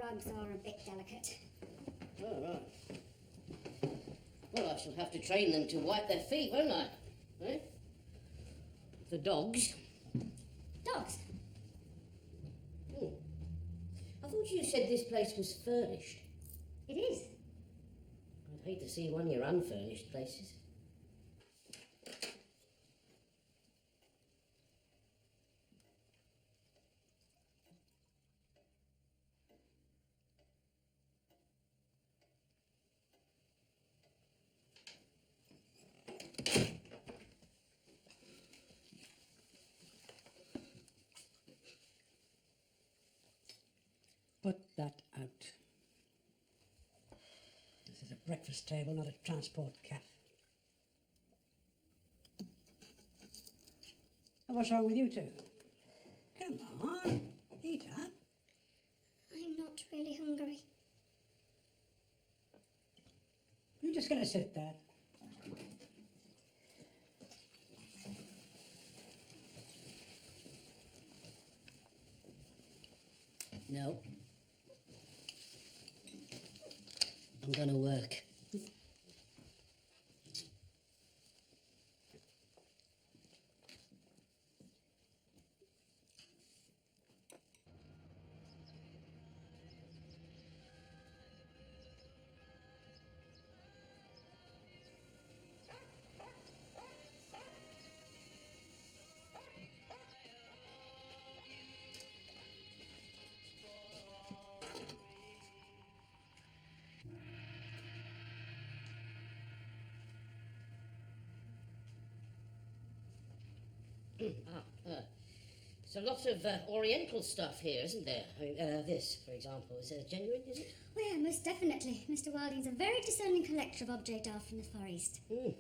rugs are a bit delicate. Oh, right. Well, I shall have to train them to wipe their feet, won't I? Eh? The dogs. Dogs? Hmm. I thought you said this place was furnished. It is. I'd hate to see one of your unfurnished places. Put that out. This is a breakfast table, not a transport cafe. What's wrong with you two? Come on, eat up. I'm not really hungry. You're just going to sit there. No. I'm going to work. There's a lot of Oriental stuff here, isn't there? I mean, this, for example, is genuine, is it? Well, yeah, most definitely. Mr. Wilding's a very discerning collector of object art from the Far East. Mm.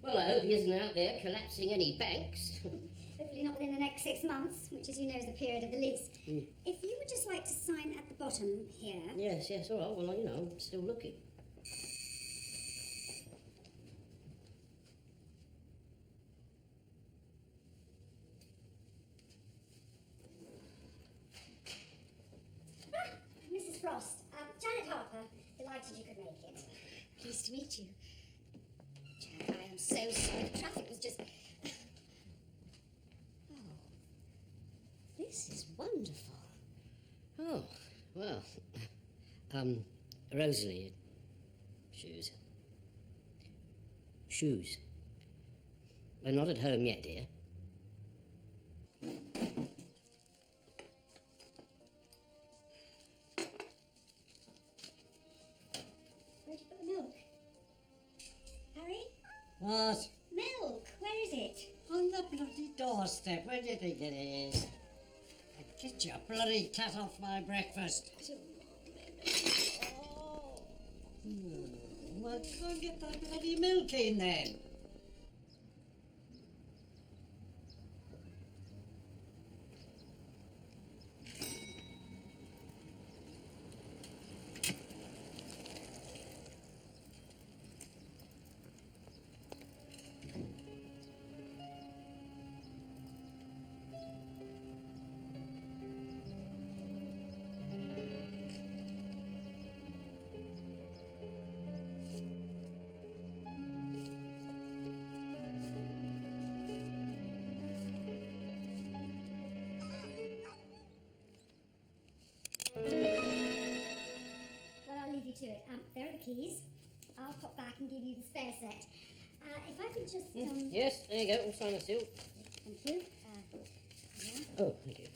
Well, I hope he isn't out there collapsing any banks. Hopefully not within the next 6 months, which, as you know, is the period of the lease. Mm. If you would just like to sign at the bottom here... Yes, all right. Well, you know, I'm still looking. Mrs. Frost, Janet Harper, delighted you could make it. Pleased to meet you. Janet, I am so sorry. The traffic was just... Oh, this is wonderful. Oh, well. Rosalie. Shoes. Shoes. They're not at home yet, dear. Where'd you put the milk? Harry? What? Milk, where is it? On the bloody doorstep. Where do you think it is? Get your bloody cat off my breakfast. Well, go and get that bloody milk in then. Well, I'll leave you to it. There are the keys. I'll pop back and give you the spare set. If I could just, Yes, there you go. We'll sign the seal. Thank you. Yeah. Oh, thank you.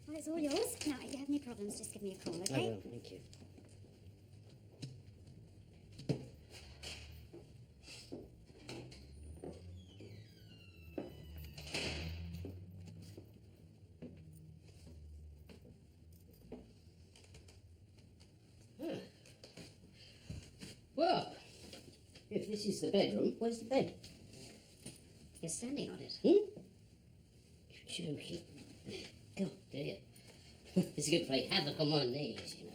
Well, it's all yours. Now, if you have any problems, just give me a call, I okay? will, thank you. Huh. Well, if this is the bedroom, where's the bed? You're standing on it. You're joking. God, dear. It's a good play havoc on my knees, you know.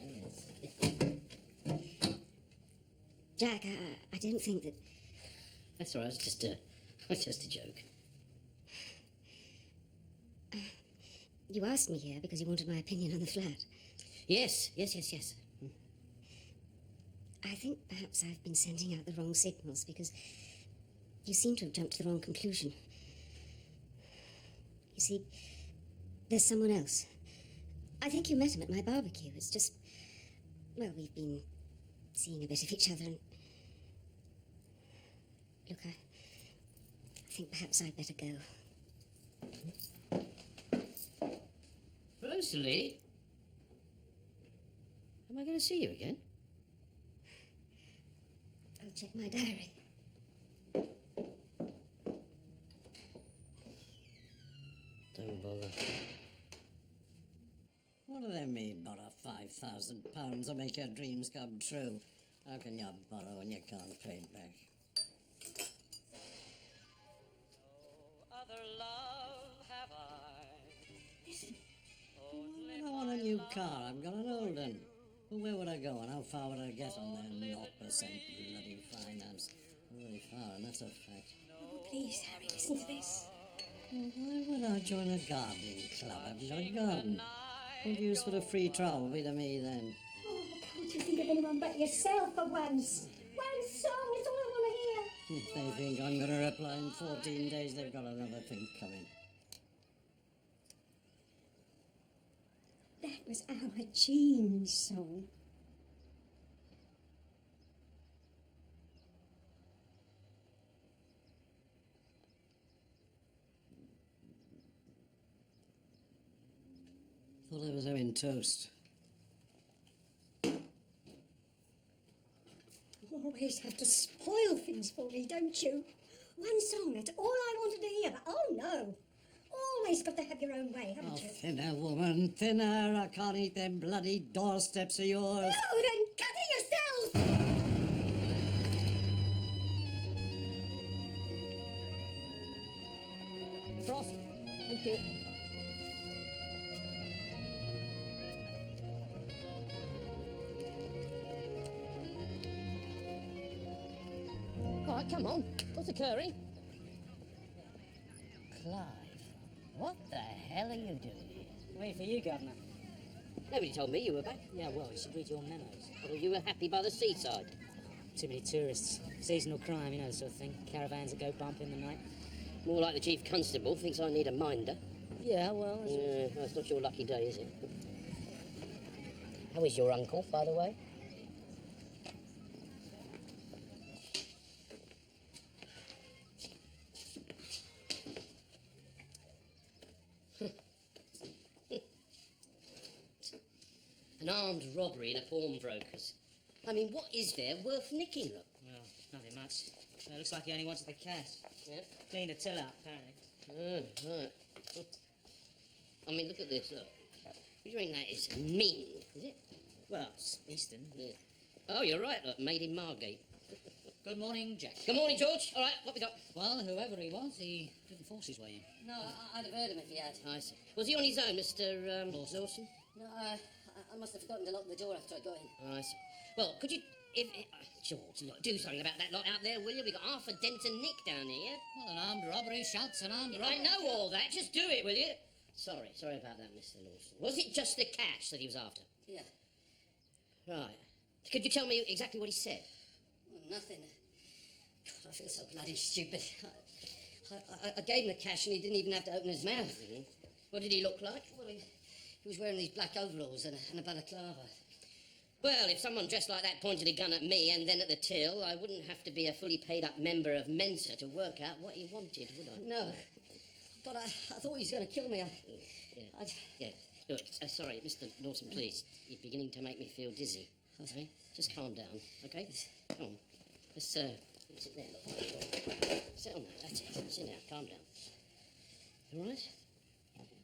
Yes. Jack, I didn't think that... That's all right. It's just a joke. You asked me here because you wanted my opinion on the flat. Yes. I think perhaps I've been sending out the wrong signals because you seem to have jumped to the wrong conclusion. You see, there's someone else. I think you met him at my barbecue. It's just, well, we've been seeing a bit of each other and... Look, I think perhaps I'd better go. Rosalie? Am I going to see you again? I'll check my diary. Don't bother. What do they mean, borrow £5,000 to make your dreams come true? How can you borrow when you can't pay it back? No other love have I. I don't want a new car, I've got an old one. Well, where would I go and how far would I get on their 0% bloody finance? Very far, and that's a fact. Oh, please, Harry, listen to this. Well, why would I join a gardening club? I've got a garden. What use for a free trial will be to me then? Oh, can't you think of anyone but yourself for once? One song is all I want to hear. If they think I'm going to reply in 14 days, they've got another thing coming. That was our Jean's song. Thought I was having toast. You always have to spoil things for me, don't you? One song, that's all I wanted to hear, but oh no. Always got to have your own way, haven't Oh, you? thinner, woman, thinner. I can't eat them bloody doorsteps of yours. No, then cut it yourself! Frost, thank you. All right, come on. What's occurring? Clive, what the hell are you doing here? Wait for you, Governor. Nobody told me you were back. Yeah, well, you should read your memos. Well, you were happy by the seaside. Too many tourists. Seasonal crime, you know the sort of thing. Caravans that go bump in the night. More like the chief constable thinks I need a minder. Yeah, well, Yeah, well, it's not your lucky day, is it? How is your uncle, by the way? An armed robbery in a pawnbroker's. I mean, what is there worth nicking, look? well, nothing much. Looks like he only wanted the cash. Yeah? Cleaned the till out, apparently. Oh, right. I mean, look at this, look. You think that is mean, is it? Well, it's Eastern. Yeah. Oh, you're right, look, made in Margate. Good morning, Jack. Good morning, George. All right, what we got? Well, whoever he was, he didn't force his way in. No, I'd have heard him if he had. I see. Was he on his own, Mr. Lawson? No, I must have forgotten to lock the door after I got in. I see. Well, could you... George, look, do something about that lot out there, will you? We got half a dent and nick down here. Well, an armed robbery shouts an armed robbery. I know all that. Just do it, will you? Sorry about that, Mr. Lawson. Was it just the cash that he was after? Yeah, Right. Could you tell me exactly what he said? well, nothing. God, I feel so bloody stupid. I gave him the cash and he didn't even have to open his mouth. Mm-hmm. What did he look like? Well, he was wearing these black overalls and a balaclava. Well, if someone dressed like that pointed a gun at me and then at the till, I wouldn't have to be a fully paid-up member of Mensa to work out what he wanted, would I? No, but I thought he was going to kill me. Yeah. Look, sorry, Mr. Lawson, please. You're beginning to make me feel dizzy. Okay? Just calm down, okay? Come on. Let's sit there. Look. Sit on there. That's it. Sit down. Calm down. All right?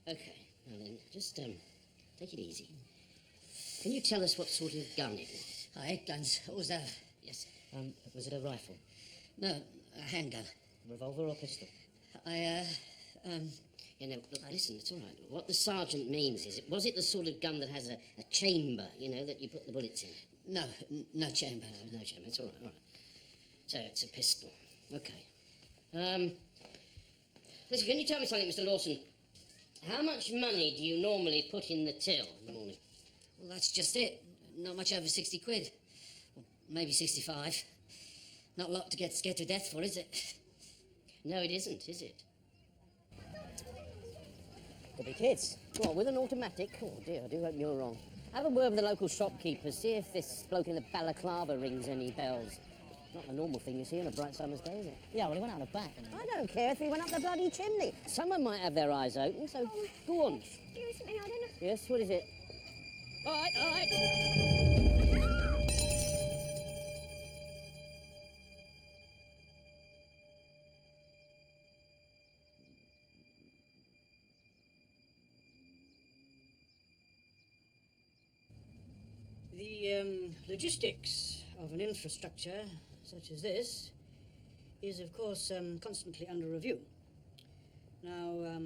Okay. Now then, just take it easy. Can you tell us what sort of gun it is? I hate guns. What was that? Yes. Was it a rifle? No, a handgun. Revolver or pistol? I, You know, look, listen, it's all right. What the sergeant means is, was it the sort of gun that has a chamber, you know, that you put the bullets in? no, no chamber. No chamber, it's all right. So it's a pistol. Okay. Listen, can you tell me something, Mr. Lawson? How much money do you normally put in the till in the morning? Well, that's just it. Not much over 60 quid. Well, maybe 65. Not a lot to get scared to death for, is it? No, it isn't, is it? Could be kids. What, with an automatic? Oh dear, I do hope you're wrong. Have a word with the local shopkeeper, see if this bloke in the balaclava rings any bells. Not the normal thing you see on a bright summer's day, is it? Yeah, well, he went out the back. And I don't care if he went up the bloody chimney. Someone might have their eyes open, so go on. Excuse me, I don't know. Yes, what is it? All right, all right. The logistics of an infrastructure such as this is, of course, constantly under review. Now,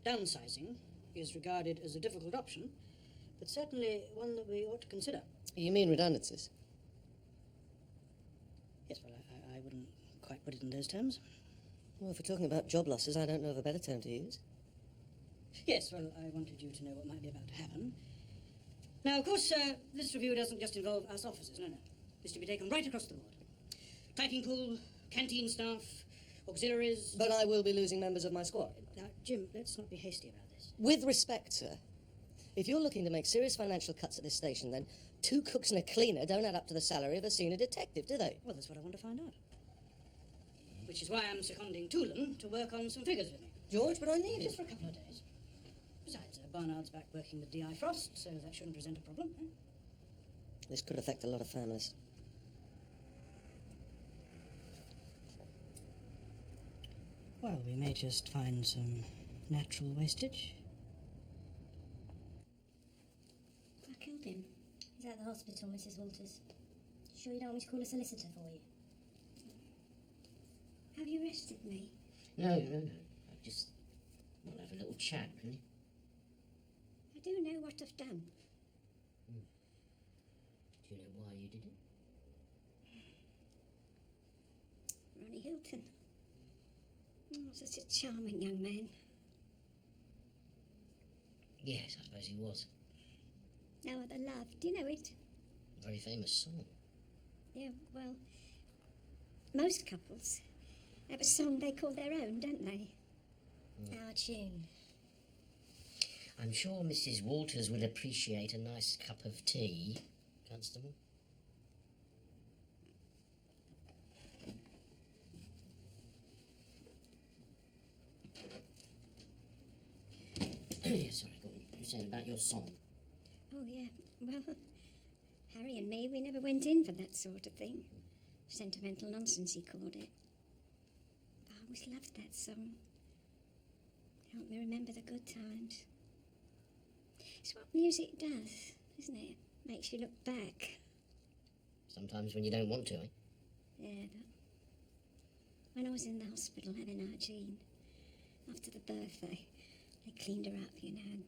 downsizing is regarded as a difficult option, but certainly one that we ought to consider. You mean redundancies? Yes, well, I wouldn't quite put it in those terms. Well, if we're talking about job losses, I don't know of a better term to use. Yes, well, I wanted you to know what might be about to happen. Now, of course, this review doesn't just involve us officers, no. It's to be taken right across the board. Typing pool, canteen staff, auxiliaries... But I will be losing members of my squad. Now, Jim, let's not be hasty about this. With respect, sir, if you're looking to make serious financial cuts at this station, then 2 cooks and a cleaner don't add up to the salary of a senior detective, do they? Well, that's what I want to find out. Which is why I'm seconding Toolan to work on some figures with me. George, but I need Just it. for a couple of days. Besides, Barnard's back working with D.I. Frost, so that shouldn't present a problem. Eh? This could affect a lot of families. Well, we may just find some natural wastage. I killed him. He's at the hospital, Mrs. Walters. Sure you don't want me to call a solicitor for you? Have you arrested me? No. I just want to have a little chat, really. I do know what I've done. Do you know why you did it? Ronnie Hilton. Oh, such a charming young man. Yes, I suppose he was. No Other Love. Do you know it? A very famous song. Yeah, well, most couples have a song they call their own, don't they? Our tune. I'm sure Mrs. Walters will appreciate a nice cup of tea, Constable. Sorry, go on. You were saying about your song. Oh, yeah. Well, Harry and me, we never went in for that sort of thing. Sentimental nonsense, he called it. But I always loved that song. Helped me remember the good times. It's what music does, isn't it? Makes you look back. Sometimes when you don't want to, eh? Yeah, but when I was in the hospital having our Jean, after the birth, they cleaned her up, you know, and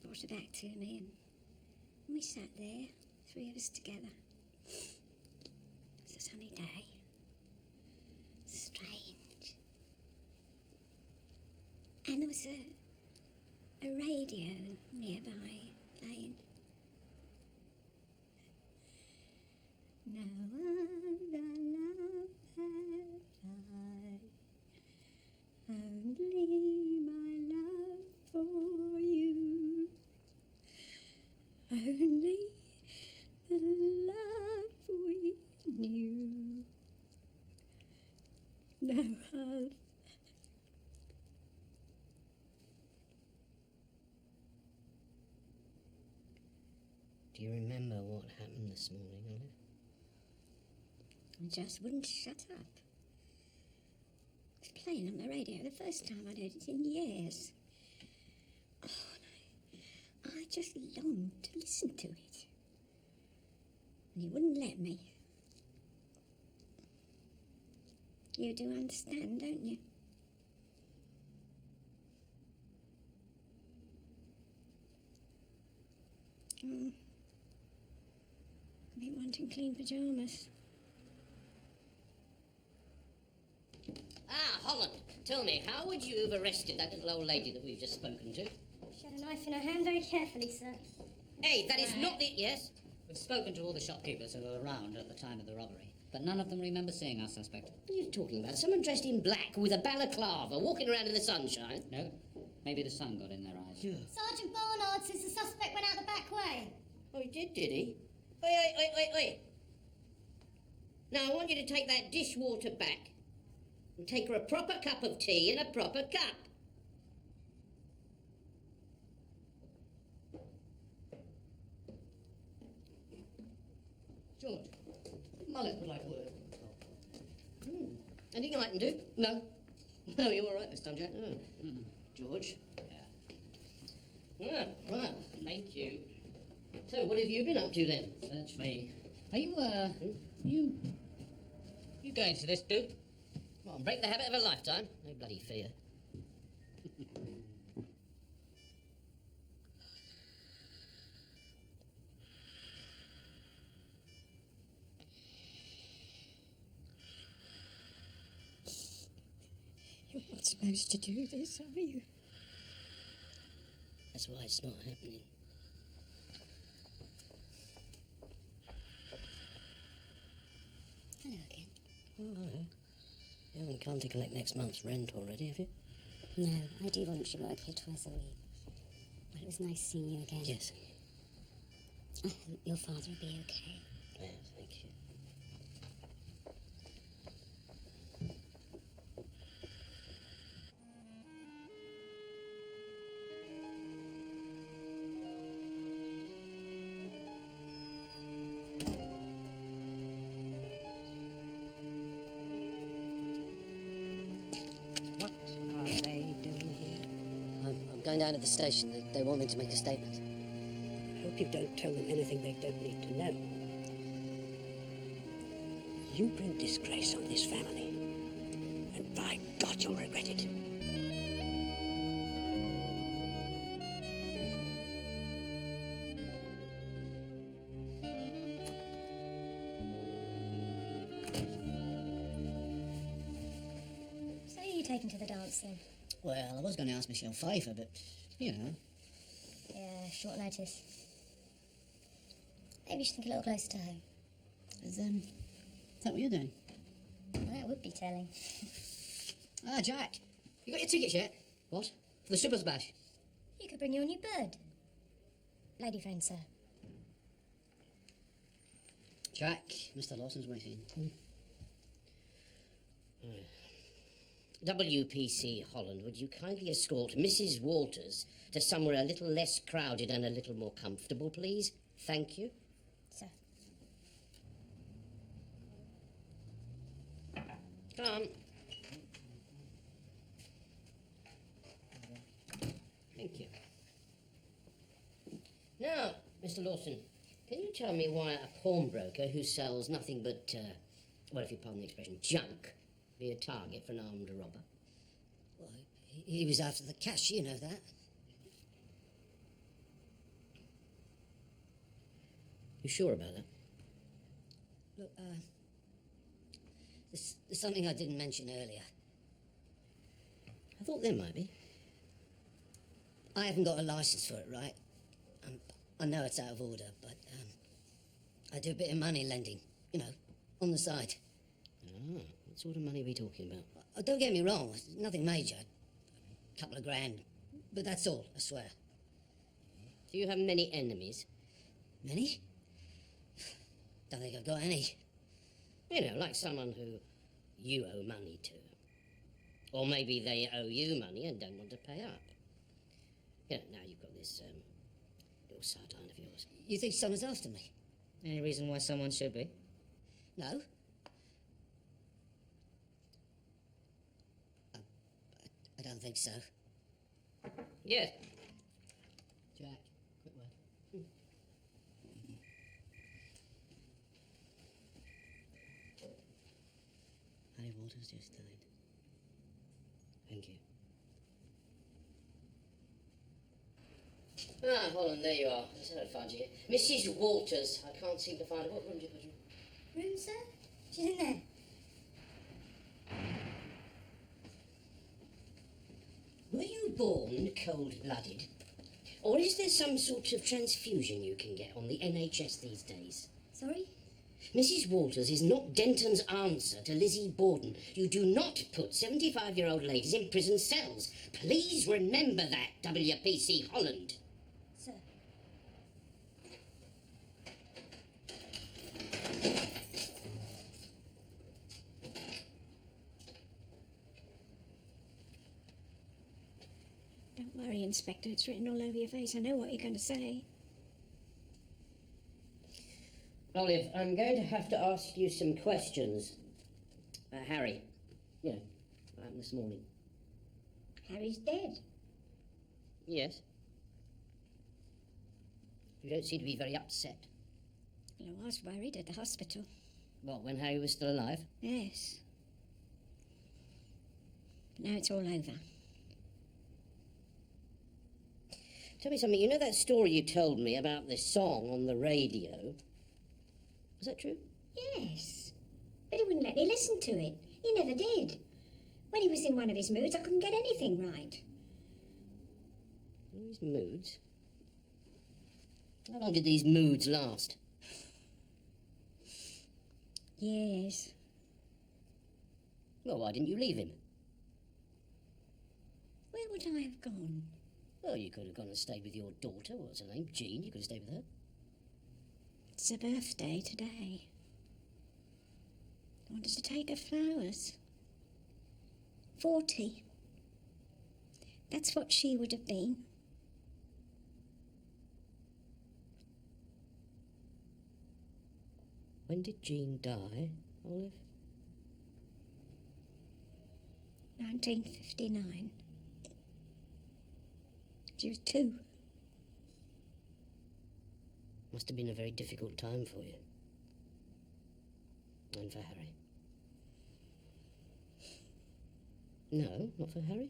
brought her back to me, and we sat there, 3 of us together. It was a sunny day. Strange. And there was a radio nearby playing. No other love have I, only my love for you, only the love we knew, no other. Do you remember what happened this morning, Olive? I just wouldn't shut up. It was playing on the radio the first time I'd heard it in years. Oh, and I just longed to listen to it. And he wouldn't let me. You do understand, don't you? Oh, I've been wanting clean pyjamas. Ah, Holland, tell me, how would you have arrested that little old lady that we've just spoken to? She had a knife in her hand very carefully, sir. Hey, that is not the... Yes? We've spoken to all the shopkeepers who were around at the time of the robbery, but none of them remember seeing our suspect. What are you talking about? Someone dressed in black with a balaclava walking around in the sunshine? No? Maybe the sun got in their eyes. Sergeant Barnard says the suspect went out the back way. Oh, he did he? Oi. Now, I want you to take that dishwater back and take her a proper cup of tea in a proper cup. George, Mullet would like a word. Anything I can do? No. No, you're all right this time, Jack. George? Yeah, right. Thank you. So, what have you been up to then? Search me. Are you going to this, dude? Well, break the habit of a lifetime. No bloody fear. You're not supposed to do this, are you? That's why it's not happening. Hello again. Oh, hello. You haven't come to collect next month's rent already, have you? No, I do voluntary work here twice a week. But it was nice seeing you again. Yes. I hope your father will be okay. Yeah, thank you. What are they doing here? I'm going down to the station. They want me to make a statement. I hope you don't tell them anything they don't need to know. You bring disgrace on this family, and by God, you'll regret it. So who are you taking to the dance then? Well, I was going to ask Michelle Pfeiffer, but, you know. Yeah, short notice. Maybe you should think a little closer to home. Is that what you're doing? Well, that would be telling. Ah, Jack. You got your tickets yet? What? For the Strippers Bash? You could bring your new bird. Lady friend, sir. Jack, Mr. Lawson's waiting. WPC Holland, would you kindly escort Mrs. Walters to somewhere a little less crowded and a little more comfortable, please? Thank you. Sir. Come. Thank you. Now, Mr. Lawson, can you tell me why a pawnbroker who sells nothing but, well, if you pardon the expression, junk, be a target for an armed robber? Well, he was after the cash, you know that. You sure about that? Look, there's something I didn't mention earlier. I thought there might be. I haven't got a license for it, right? I know it's out of order, but I do a bit of money lending, you know, on the side. Ah, what sort of money are we talking about? Don't get me wrong, it's nothing major. A couple of grand. But that's all, I swear. Do you have many enemies? Many? Don't think I've got any. You know, like someone who you owe money to. Or maybe they owe you money and don't want to pay up. You know, now you've got this little sideline of yours. You think someone's after me? Any reason why someone should be? No? I don't think so. Yes. Jack, quick word. Harry Walters just died. Thank you. Ah, Holland, there you are. I said I'd find you here. Mrs. Walters. I can't seem to find her. What room do you put her in? Room, sir? She's in there. Were you born cold-blooded? Or is there some sort of transfusion you can get on the NHS these days? Sorry? Mrs. Walters is not Denton's answer to Lizzie Borden. You do not put 75-year-old ladies in prison cells. Please remember that, WPC Holland. Sir. Don't worry, Inspector. It's written all over your face. I know what you're going to say. Olive, I'm going to have to ask you some questions. Harry, you know, what happened this morning? Harry's dead. Yes. You don't seem to be very upset. Well, I was worried at the hospital. What, when Harry was still alive? Yes. But now it's all over. Tell me something, you know that story you told me about this song on the radio? Was that true? Yes. But he wouldn't let me listen to it. He never did. When he was in one of his moods, I couldn't get anything right. These moods? How long did these moods last? Yes. Well, why didn't you leave him? Where would I have gone? Well, you could have gone and stayed with your daughter. What's her name? Jean. You could have stayed with her. It's her birthday today. I wanted to take her flowers. 40. That's what she would have been. When did Jean die, Olive? 1959. She was 2. Must have been a very difficult time for you. And for Harry. No, not for Harry?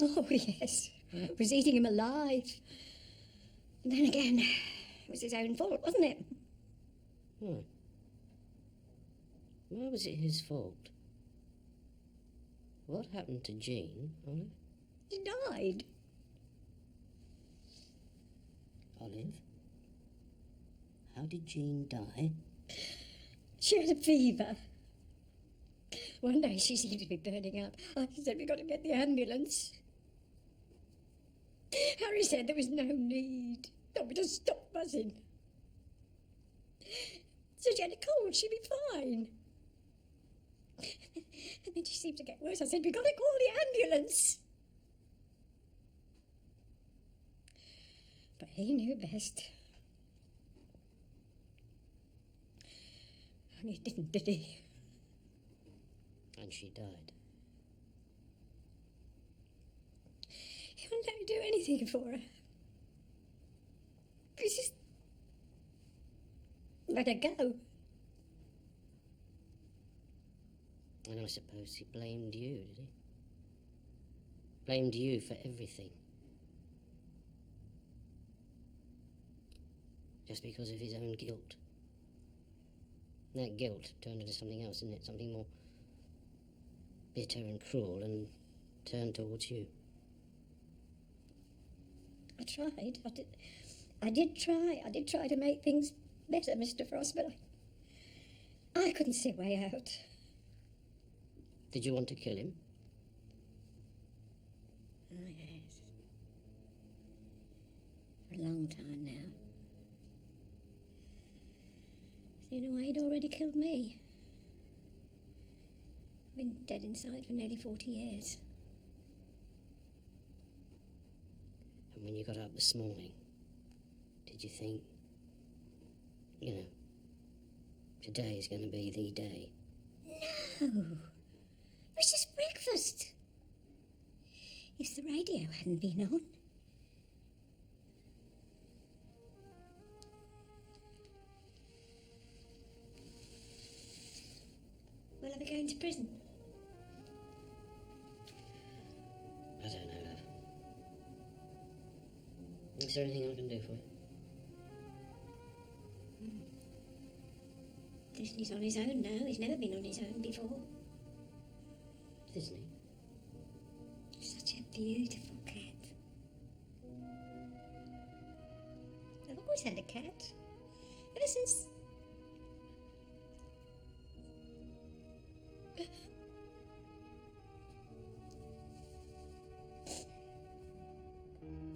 Oh, yes. I was eating him alive. And then again, it was his own fault, wasn't it? Why? Why was it his fault? What happened to Jean, Olive? She died. Olive? How did Jean die? She had a fever. One day she seemed to be burning up. I said, we've got to get the ambulance. Harry said there was no need. Told me to stop buzzing. So she had a cold, she'd be fine. And then she seemed to get worse. I said, we've got to call the ambulance. But he knew best. And he didn't, did he? And she died. He wouldn't let me do anything for her. He just let her go. And I suppose he blamed you, did he? Blamed you for everything. Just because of his own guilt. And that guilt turned into something else, didn't it? Something more bitter and cruel and turned towards you. I tried. I did try. I did try to make things better, Mr. Frost, but I couldn't see a way out. Did you want to kill him? Oh, yes. For a long time now. In a way, he'd already killed me. I've been dead inside for nearly 40 years. And when you got up this morning, did you think, you know, today is going to be the day? No. It was just breakfast. If the radio hadn't been on. Will I be going to prison? I don't know, love. Is there anything I can do for you? Disney's on his own now. He's never been on his own before. Disney? Such a beautiful cat. cat. Ever since...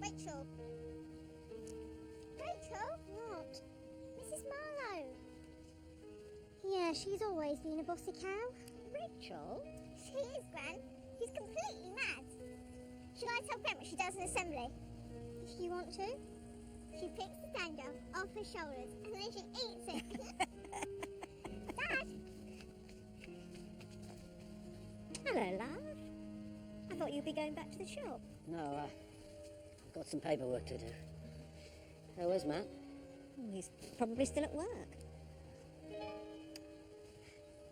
Rachel. Rachel? What? Mrs. Marlowe. Yeah, she's always been a bossy cow. Rachel? She is, Gran. She's completely mad. Shall I tell Gran what she does in assembly? If you want to. She picks the sand off her shoulders and then she eats it. Dad! Hello, love. I thought you'd be going back to the shop. No, I've got some paperwork to do. Where's Matt? Oh, he's probably still at work.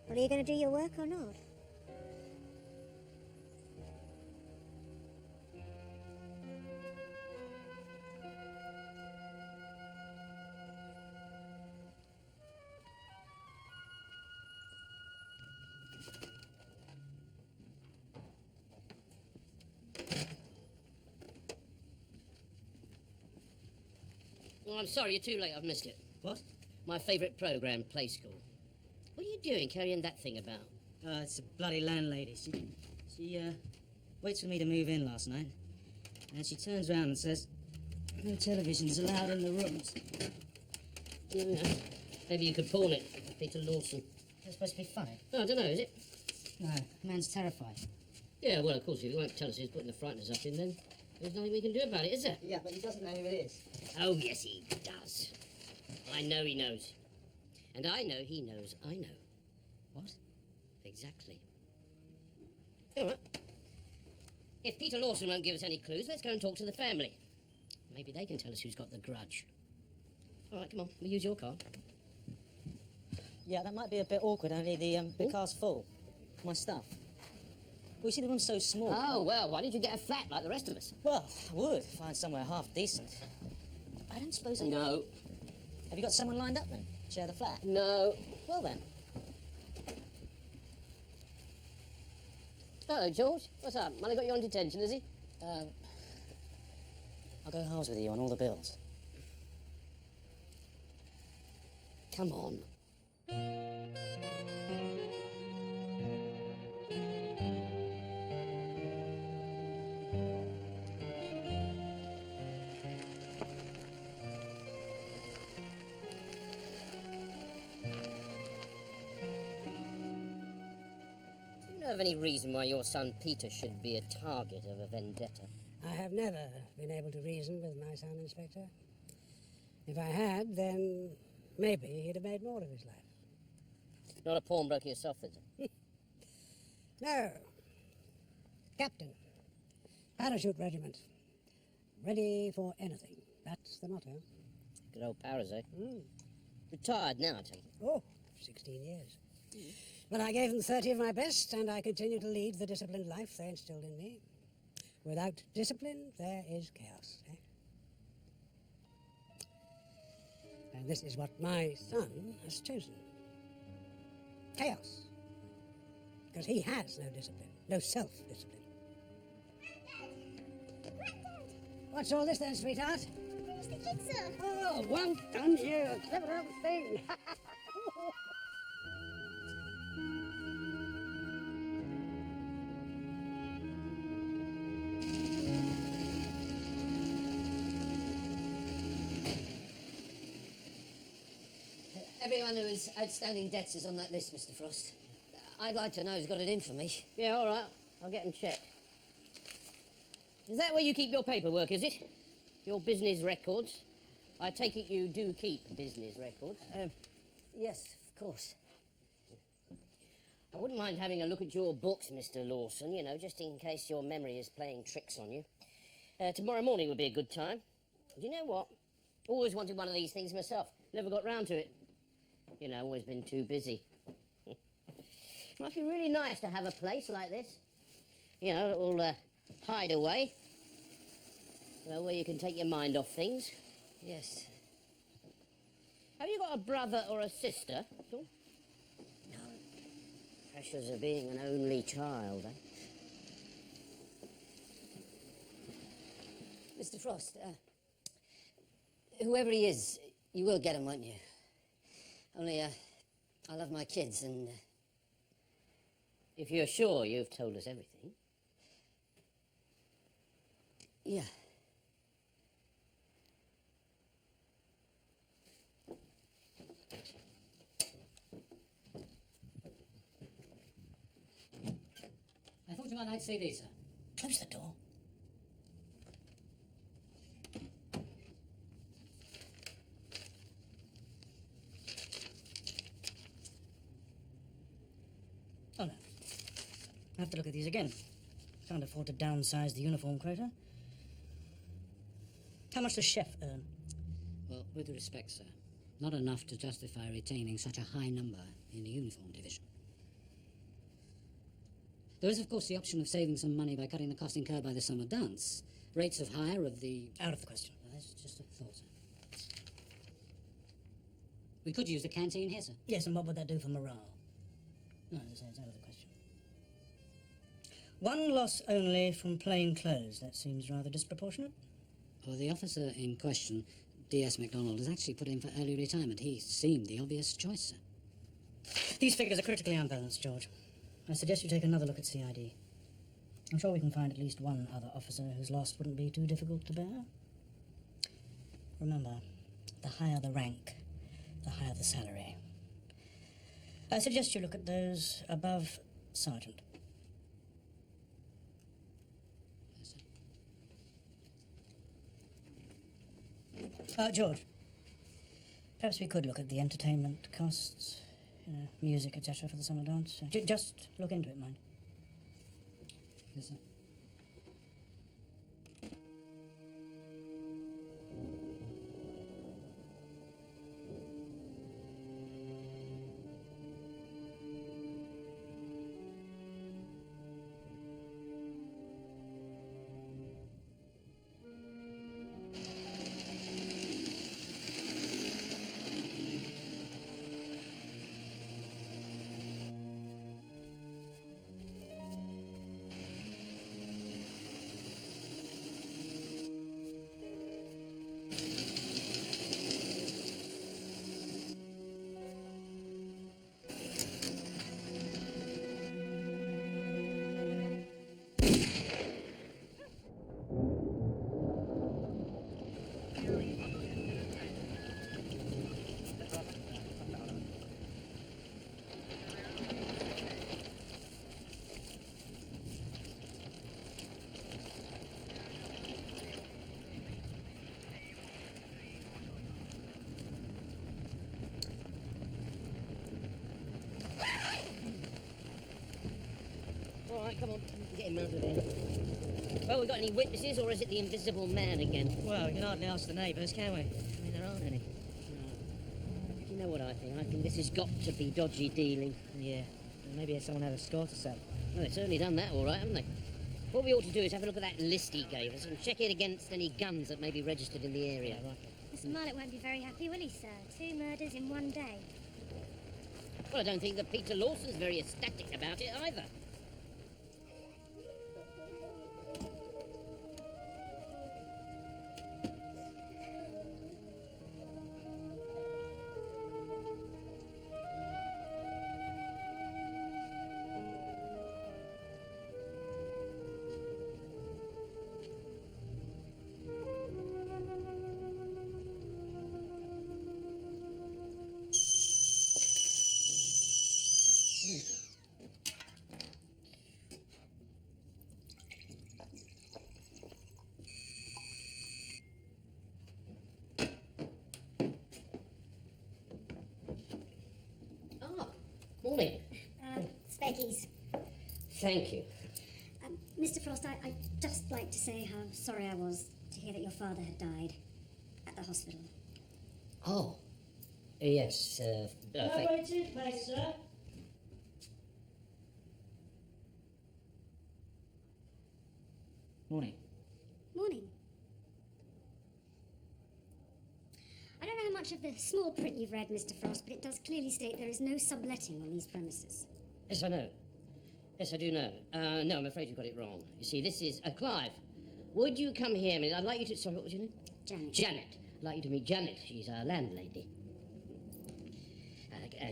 Well, are you going to do your work or not? Well, I'm sorry, you're too late. I've missed it. What? My favourite programme, Play School. What are you doing carrying that thing about? It's a bloody landlady. She waits for me to move in last night. And she turns around and says, no televisions allowed in the rooms. Maybe you could pawn it for Peter Lawson. It's supposed to be funny. No, I don't know, is it? No, man's terrified. Yeah, well, of course, if he won't tell us he's putting the frighteners up in, then there's nothing we can do about it, is there? Yeah, but he doesn't know who it is. Oh, yes, he does. I know he knows. And I know he knows I know. What? Exactly. All right. If Peter Lawson won't give us any clues, let's go and talk to the family. Maybe they can tell us who's got the grudge. All right, come on, we'll use your car. Yeah, that might be a bit awkward, only the car's full. My stuff. We see the room's so small. Oh, well, why didn't you get a flat like the rest of us? Well, I would find somewhere half decent. I don't suppose I... No. Have you got someone lined up then? Share the flat? No. Well then. Hello, George. What's up? Money got you on detention, is he? I'll go halves with you on all the bills. Come on. Do you know of any reason why your son Peter should be a target of a vendetta? I have never been able to reason with my son, Inspector. If I had, then maybe he'd have made more of his life. Not a pawnbroker yourself, is it? No. Captain. Parachute regiment. Ready for anything. That's the motto. Good old Paras, eh? Retired now, I take it. Oh, 16 years. But I gave them 30 of my best, and I continue to lead the disciplined life they instilled in me. Without discipline, there is chaos. Eh? And this is what my son has chosen. Chaos. Because he has no discipline, no self-discipline. What's all this then, sweetheart? It's the jigsaw. Oh, well done, you clever old thing. Everyone who has outstanding debts is on that list, Mr. Frost. I'd like to know who's got it in for me. Yeah, all right. I'll get and check. Is that where you keep your paperwork, is it? Your business records? I take it you do keep business records. Yes, of course. I wouldn't mind having a look at your books, Mr. Lawson, you know, just in case your memory is playing tricks on you. Tomorrow morning would be a good time. Do you know what? Always wanted one of these things myself. Never got round to it. You know, always been too busy. Must be really nice to have a place like this. You know, a little hideaway. You know, where you can take your mind off things. Yes. Have you got a brother or a sister at all? No. Pressures of being an only child, eh? Mr. Frost, whoever he is, You will get 'em, won't you? Only, I love my kids, and If you're sure you've told us everything. yeah. I thought you might like to see these, sir. Close the door. Oh, no. I have to look at these again. Can't afford to downsize the uniform quota. How much does Chef earn? Well, with respect, sir, not enough to justify retaining such a high number in the uniform division. There is, of course, the option of saving some money by cutting the cost incurred by the summer dance. Rates of hire of the... Out of the question. Well, that's just a thought, sir. We could use the canteen here, sir. Yes, and what would that do for morale? No, as I say, it's out of the question. One loss only from plain clothes. That seems rather disproportionate. Well, the officer in question, D.S. MacDonald, has actually put in for early retirement. He seemed the obvious choice, sir. These figures are critically unbalanced, George. I suggest you take another look at CID. I'm sure we can find at least one other officer whose loss wouldn't be too difficult to bear. Remember, the higher the rank, the higher the salary. I suggest you look at those above Sergeant. Yes, sir. George, perhaps we could look at the entertainment costs, music, etc. for the summer dance. Just look into it, mind. Yes, sir. All right, come on, get him out of there. Well, we got any witnesses, or is it the invisible man again? Well, we can hardly ask the neighbours, can we? I mean, there aren't any. Do you know what I think? I think this has got to be dodgy dealing. Yeah. Maybe someone had a score to settle. Well, they've certainly done that all right, haven't they? What we ought to do is have a look at that list he gave us and check it against any guns that may be registered in the area. Yeah, right. Mr. Marlett won't be very happy, will he, sir? 2 murders in one day. Well, I don't think that Peter Lawson's very ecstatic about it either. Morning. Speggies. Thank you. Mr. Frost, I'd just like to say how sorry I was to hear that your father had died at the hospital. Oh. Yes, thank Waiting, please, sir. Morning. Morning. I don't know how much of the small print you've read, Mr. Frost, but it does clearly state there is no subletting on these premises. Yes, I know. Yes, I do know. No, I'm afraid you got it wrong. You see, this is... Clive, would you come here a minute? I'd like you to... Sorry, what was your name? Janet. Janet. I'd like you to meet Janet. She's our landlady.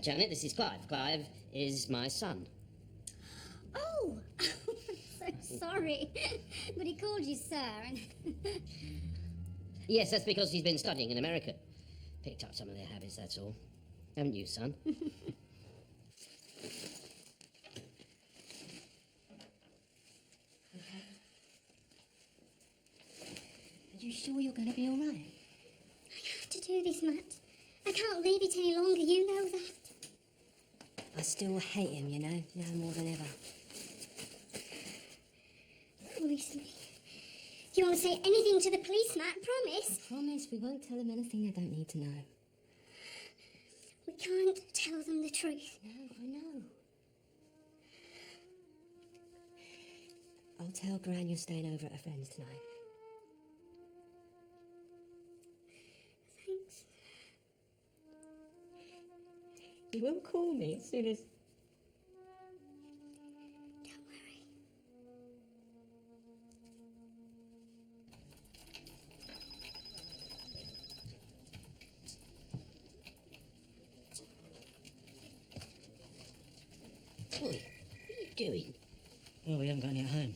Janet, this is Clive. Clive is my son. Oh, I'm so sorry. But he called you sir. And Yes, that's because he's been studying in America. Picked up some of their habits, that's all. Haven't you, son? Are you sure you're going to be all right? I have to do this, Matt. I can't leave it any longer, you know that. I still hate him, you know, now more than ever. Promise me. You won't say anything to the police, Matt, promise. I promise we won't tell them anything they don't need to know. We can't tell them the truth. No, I know. I'll tell Gran you're staying over at a friend's tonight. Thanks. You won't call me as soon as... Don't worry. Boy, what are you doing? Oh, we haven't got any at home.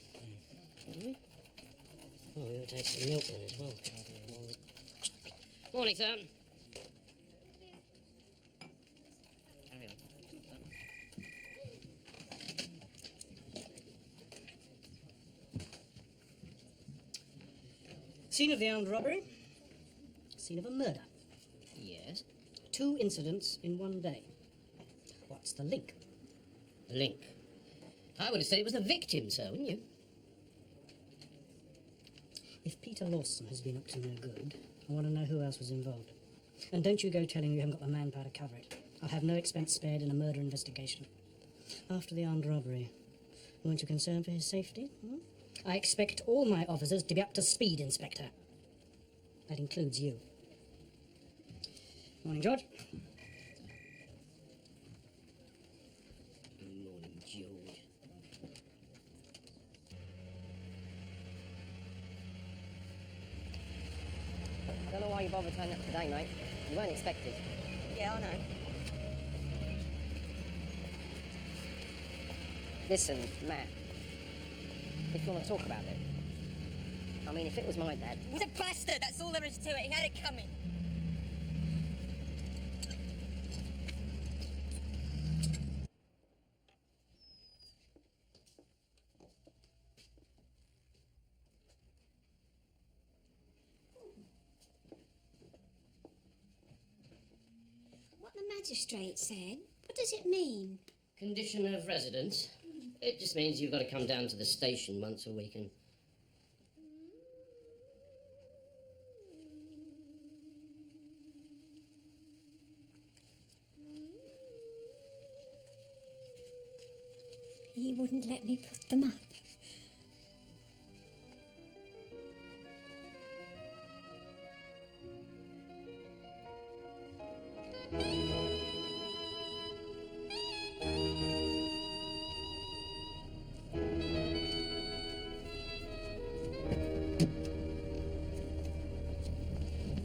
Oh, we'll take some milk then as well. Morning, sir. Carry on. Scene of the armed robbery. Scene of a murder. Yes? 2 incidents in one day. What's the link? Link. I would have said it was the victim, sir, wouldn't you? If Peter Lawson has been up to no good, I want to know who else was involved. And don't you go telling you haven't got the manpower to cover it. I'll have no expense spared in a murder investigation. After the armed robbery, weren't you concerned for his safety? I expect all my officers to be up to speed, Inspector. That includes you. Morning, George. Morning, George. I don't know why you bothered turning up today, mate. You weren't expected. Yeah, I know. Listen, Matt. If you want to talk about it. I mean, if it was my dad... He's a bastard, that's all there is to it. He had it coming. What the magistrate said, what does it mean? Condition of residence. It just means you've got to come down to the station once a week and... He wouldn't let me put them up.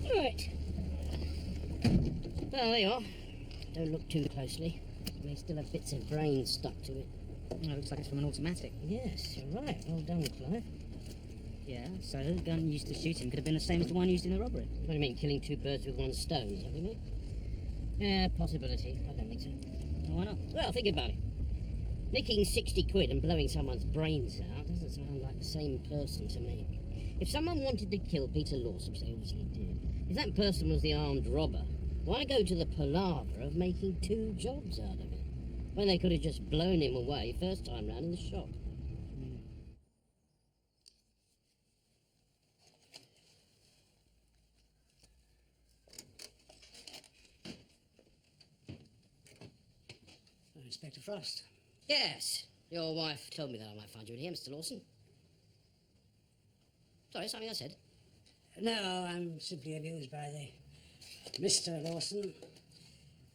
Right. Well, there you are. Don't look too closely. It may still have bits of brain stuck to it. Oh, it looks like it's from an automatic. Yes, you're right. Well done, Clive. Yeah, so the gun used to shoot him could have been the same as the one used in the robbery. What do you mean, killing 2 birds with 1 stone? Is that what you mean? Yeah, possibility. I don't think so. Well, why not? Well, think about it. Nicking 60 quid and blowing someone's brains out doesn't sound like the same person to me. If someone wanted to kill Peter Lawson, which they obviously did, if that person was the armed robber, why go to the palaver of making 2 jobs out of it? When they could have just blown him away first time round in the shop. Inspector Frost. Yes, your wife told me that I might find you in here, Mr. Lawson. Sorry, something I said. No, I'm simply amused by the Mr. Lawson.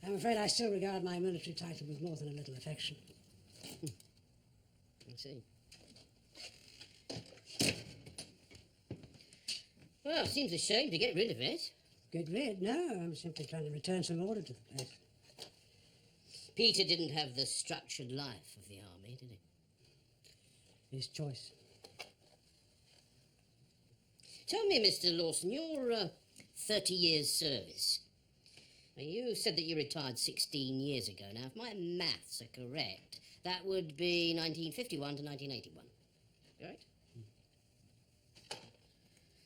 I'm afraid I still regard my military title with more than a little affection. I see. Well, seems a shame to get rid of it. Get rid? No, I'm simply trying to return some order to the place. Peter didn't have the structured life of the army, did he? His choice. Tell me, Mr. Lawson, your 30 years' service. Now, you said that you retired 16 years ago. Now, if my maths are correct, that would be 1951 to 1981. Right?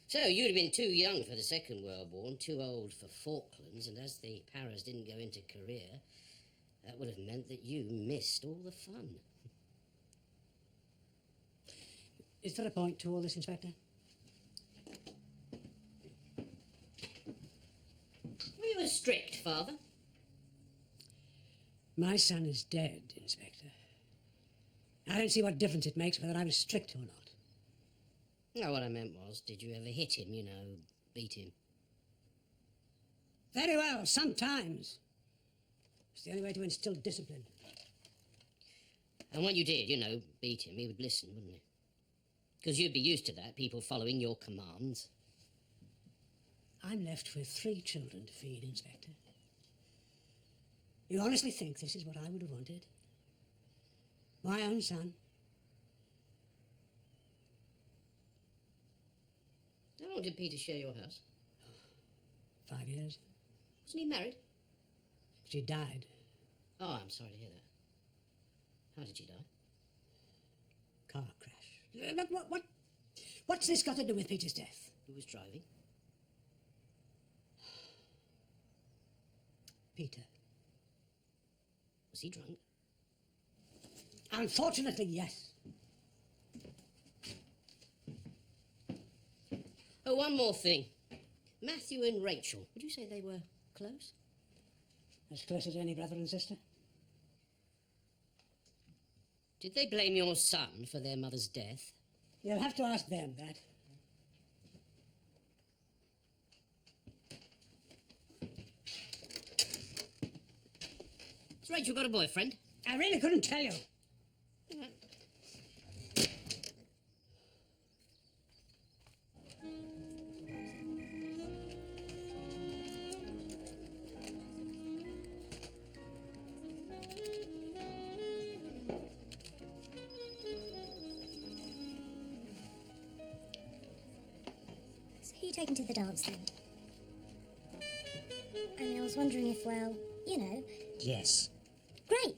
So, you'd have been too young for the Second World War and too old for Falklands, and as the Paras didn't go into Korea, that would have meant that you missed all the fun. Is there a point to all this, Inspector? Were you as strict, Father? My son is dead, Inspector. I don't see what difference it makes whether I was strict or not. No, what I meant was, did you ever hit him, you know, beat him? Very well, sometimes. It's the only way to instill discipline. And when you did, you know, beat him, he would listen, wouldn't he? Because you'd be used to that, people following your commands. I'm left with 3 children to feed, Inspector. You honestly think this is what I would have wanted? My own son? How long did Peter share your house? 5 years. Wasn't he married? She died. Oh, I'm sorry to hear that. How did she die? Car crash. What's this got to do with Peter's death? Who was driving? Peter. Was he drunk? Unfortunately, yes. Oh, one more thing. Matthew and Rachel, would you say they were close? As close as any brother and sister. Did they blame your son for their mother's death? You'll have to ask them that. Has Rachel got a boyfriend? I really couldn't tell you. So who you taking to the dance then? I was wondering if, well, you know. Yes. Great.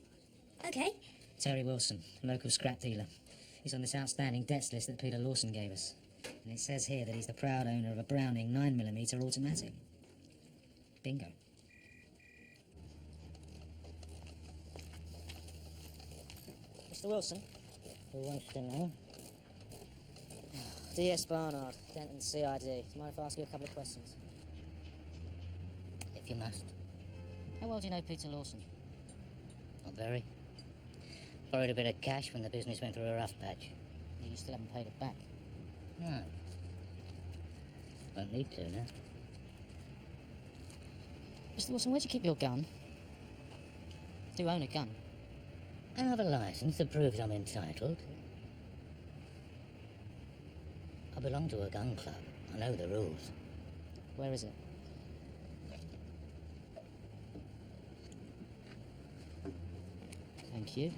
Okay. Terry Wilson, local scrap dealer. He's on this outstanding debts list that Peter Lawson gave us. And it says here that he's the proud owner of a Browning 9mm automatic. Bingo. Mr. Wilson? Who wants to know? D.S. Barnard, Denton CID. Do you mind if I ask you a couple of questions? If you must. How well do you know Peter Lawson? Not very. Borrowed a bit of cash when the business went through a rough patch. You still haven't paid it back. No. Won't need to now. Mr. Wilson, where'd you keep your gun? Do you own a gun? I have a license that proves I'm entitled. I belong to a gun club. I know the rules. Where is it? Thank you.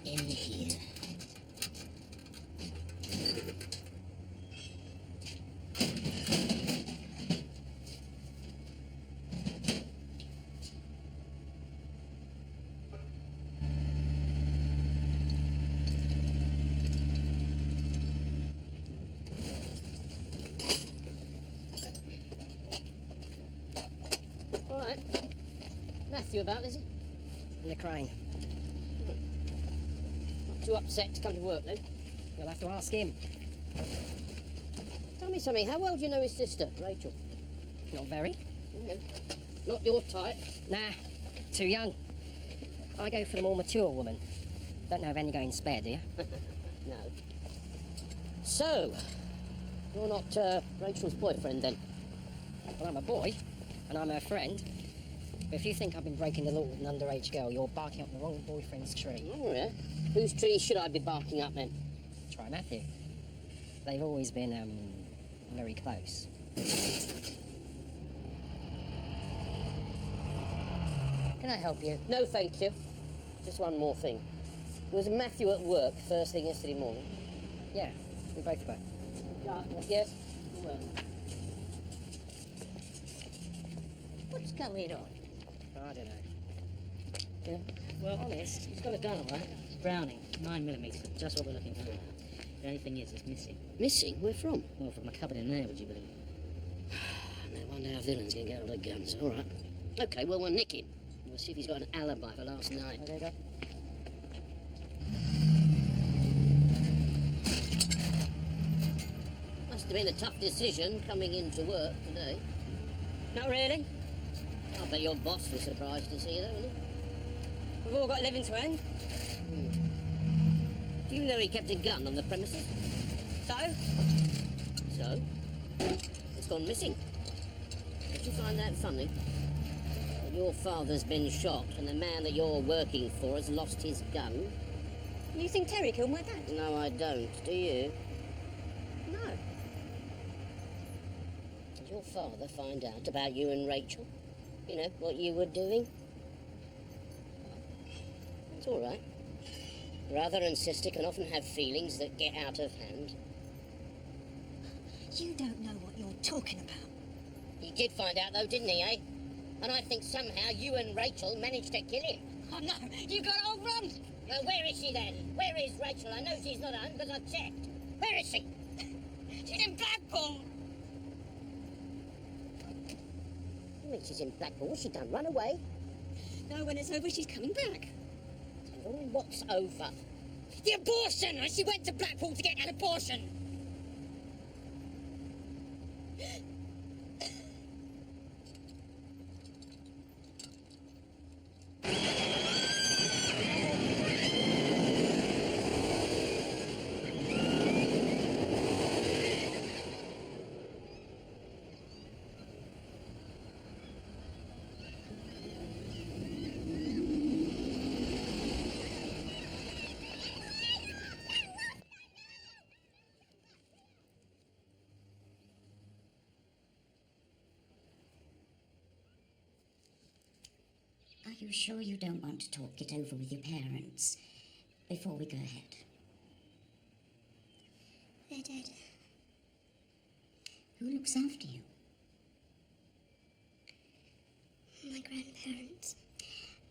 In here. All right. Matthew about, is he? In the crane. Not too upset to come to work, then? You'll have to ask him. Tell me something, how well do you know his sister, Rachel? Not very. Yeah. Not your type. Nah, too young. I go for the more mature woman. Don't know of any going spare, do you? No. So, you're not Rachel's boyfriend, then? Well, I'm a boy, and I'm her friend. But if you think I've been breaking the law with an underage girl, you're barking up the wrong boyfriend's tree. Oh, yeah? Whose tree should I be barking up then? Try Matthew. They've always been, very close. Can I help you? No, thank you. Just one more thing. Was Matthew at work first thing yesterday morning? Yeah, we both were. Yes? Well. What's going on? I don't know. Yeah. Well, honest, he's got a gun, all right? Browning, 9mm, just what we're looking for. The only thing is, it's missing. Missing? Where from? Well, from a cupboard in there, would you believe? No wonder our villains can get hold of guns. All right. Okay, well, we'll nick him. We'll see if he's got an alibi for last night. Oh, there you go. Must have been a tough decision coming into work today. Not really. I bet your boss was surprised to see you, though, wasn't We've all got a living to earn. he? Do you know he kept a gun on the premises? So? So? It's gone missing. Did you find that funny? That your father's been shot and the man that you're working for has lost his gun? You think Terry killed my dad? No, I don't. Do you? No. Did your father find out about you and Rachel? You know, what you were doing? It's all right. Brother and sister can often have feelings that get out of hand. You don't know what you're talking about. He did find out, though, didn't he, eh? And I think somehow you and Rachel managed to kill him. Oh, no. You got all run. Well, where is she, then? Where is Rachel? I know she's not home, because I've checked. Where is she? She's in Blackpool. You mean she's in Blackpool? What's she done? Run away? No, when it's over, she's coming back. Oh, what's over? The abortion! She went to Blackpool to get an abortion. Are you sure you don't want to talk it over with your parents before we go ahead? They're dead. Who looks after you? My grandparents.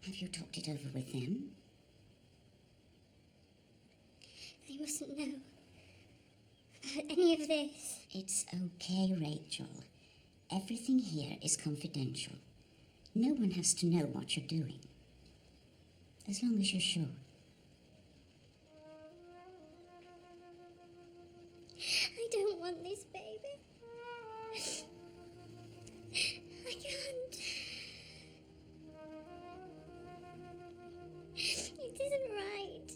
Have you talked it over with them? They mustn't know about any of this. It's okay, Rachel. Everything here is confidential. No one has to know what you're doing. As long as you're sure. I don't want this baby. I can't. It isn't right.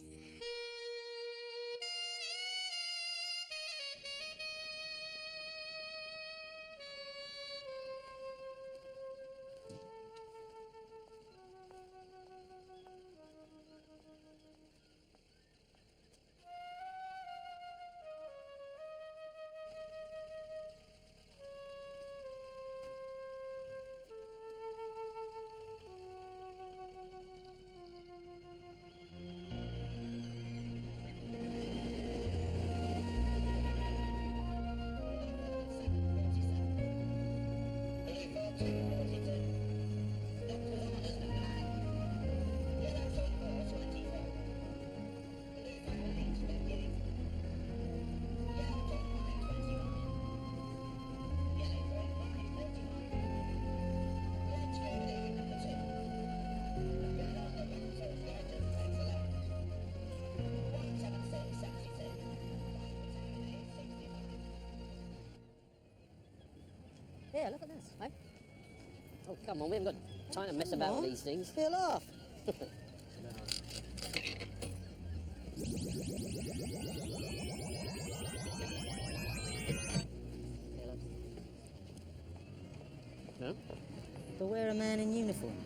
Yeah, look at this, eh? Oh, come on, we haven't got time to mess about with these things. Still off. No? But we're a man in uniform.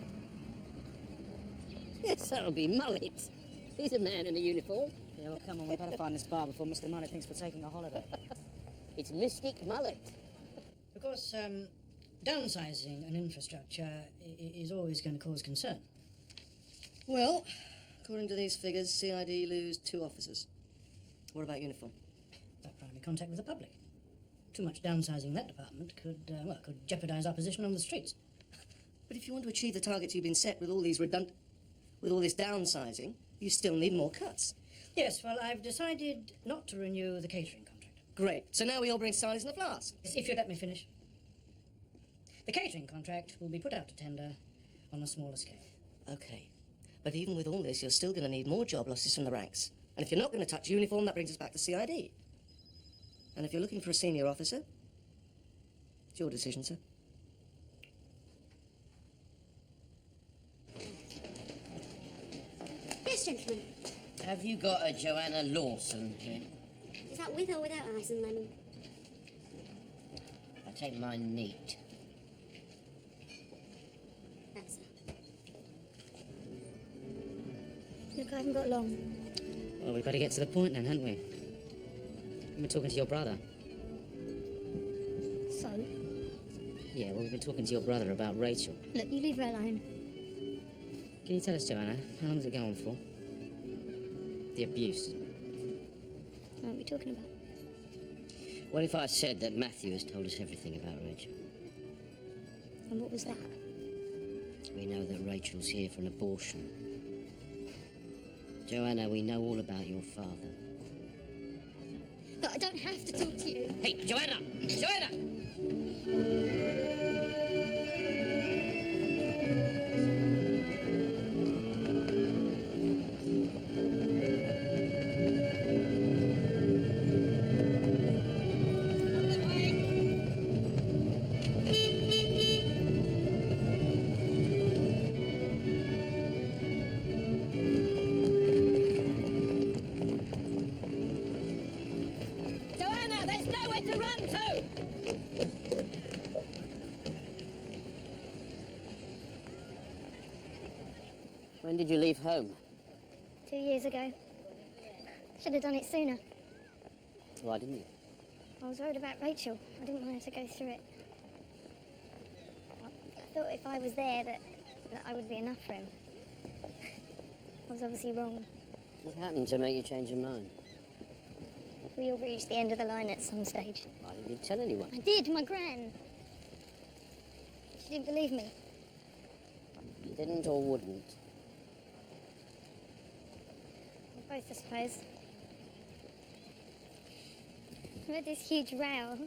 Selby Mullet. He's a man in a uniform. Yeah, well, come on, we better find this bar before Mr. Mullet thinks we're taking a holiday. It's Mystic Mullet. Of course, downsizing an infrastructure is always going to cause concern. Well, according to these figures, CID lose 2 officers. What about uniform? Primary contact with the public. Too much downsizing that department could jeopardise our position on the streets. But if you want to achieve the targets you've been set with all these with all this downsizing, you still need more cuts. Yes, well, I've decided not to renew the catering contract. Great. So now we all bring Starlies in a flask. If you let me finish. The catering contract will be put out to tender on a smaller scale. Okay. But even with all this, you're still going to need more job losses from the ranks. And if you're not going to touch uniform, that brings us back to CID. And if you're looking for a senior officer, it's your decision, sir. Yes, gentlemen. Have you got a Joanna Lawson here? Is that with or without ice and lemon? I take mine neat. That's it. Look, I haven't got long. Well, we've got to get to the point then, haven't we? We've been talking to your brother. So? Yeah, well, we've been talking to your brother about Rachel. Look, you leave her alone. Can you tell us, Joanna, how long is it going for? The abuse. What are we talking about? What if I said that Matthew has told us everything about Rachel? And what was that? We know that Rachel's here for an abortion. Joanna, we know all about your father. But I don't have to talk to you. Hey, Joanna! Joanna! Joanna, there's nowhere to run to! When did you leave home? 2 years ago. Should have done it sooner. Why didn't you? I was worried about Rachel. I didn't want her to go through it. I thought if I was there that I would be enough for him. I was obviously wrong. What happened to make you change your mind? We all reached the end of the line at some stage. Why didn't you tell anyone? I did, my gran. She didn't believe me. You didn't or wouldn't? Both, I suppose. We had this huge row.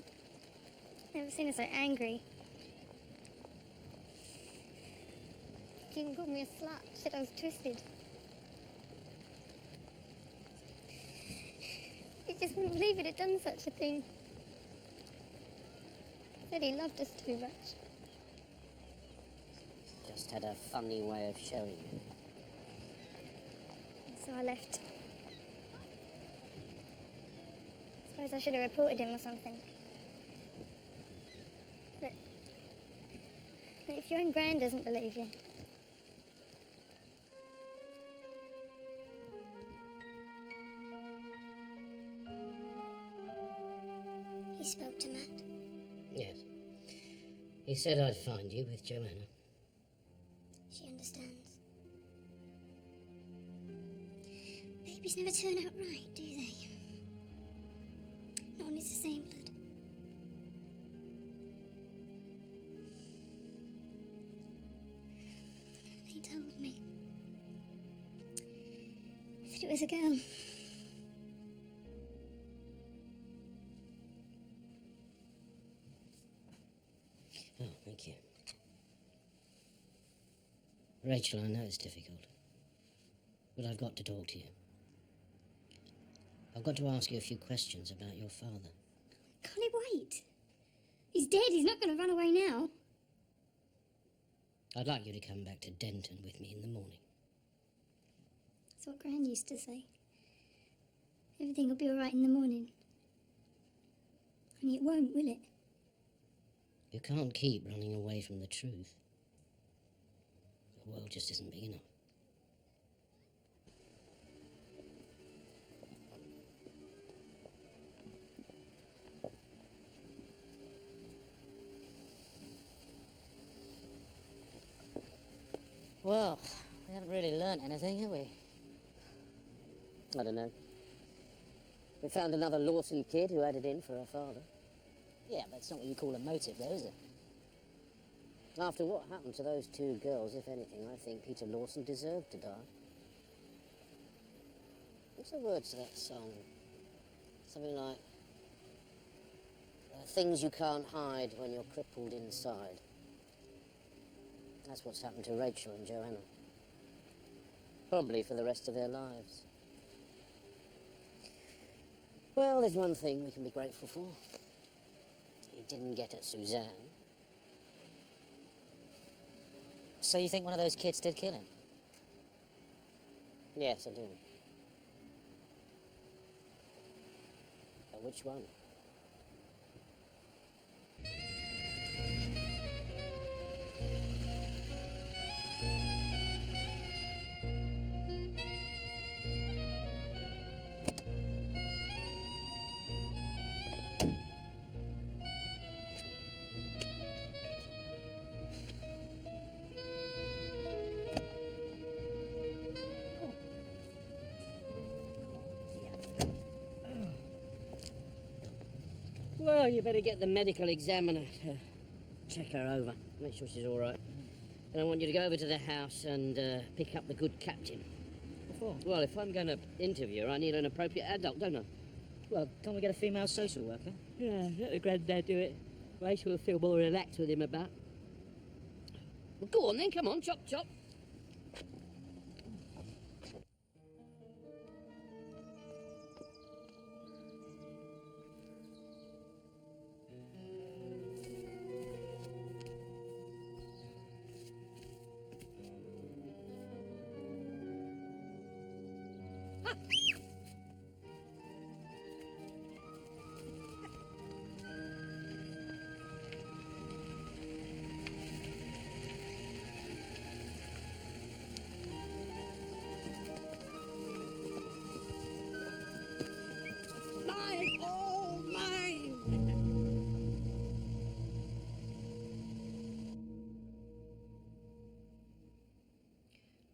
Never seen her so angry. She even called me a slut. Said I was twisted. He just wouldn't believe it had done such a thing. Said he loved us too much. Just had a funny way of showing you. So I left. Suppose I should have reported him or something. But if your own gran doesn't believe you. He spoke to Matt. Yes. He said I'd find you with Joanna. She understands. Babies never turn out right, do they? Not when it's the same blood. He told me. He said it was a girl. Oh, thank you. Rachel, I know it's difficult, but I've got to talk to you. I've got to ask you a few questions about your father. Can't he wait? He's dead. He's not going to run away now. I'd like you to come back to Denton with me in the morning. That's what Gran used to say. Everything will be all right in the morning. Only it won't, will it? You can't keep running away from the truth. The world just isn't big enough. Well, we haven't really learnt anything, have we? I don't know. We found another Lawson kid who had it in for her father. Yeah, but it's not what you call a motive, though, is it? After what happened to those two girls, if anything, I think Peter Lawson deserved to die. What's the words to that song? Something like, "There are things you can't hide when you're crippled inside." That's what's happened to Rachel and Joanna. Probably for the rest of their lives. Well, there's one thing we can be grateful for. He didn't get at Suzanne. So you think one of those kids did kill him? Yes, I do. But which one? Well, you better get the medical examiner to check her over, make sure she's all right. And I want you to go over to the house and pick up the good captain. What for? Well, if I'm going to interview her, I need an appropriate adult, don't I? Well, can't we get a female social worker? Yeah, let the granddad do it. Rachel will feel more relaxed with him about. Well, go on then, come on, chop, chop.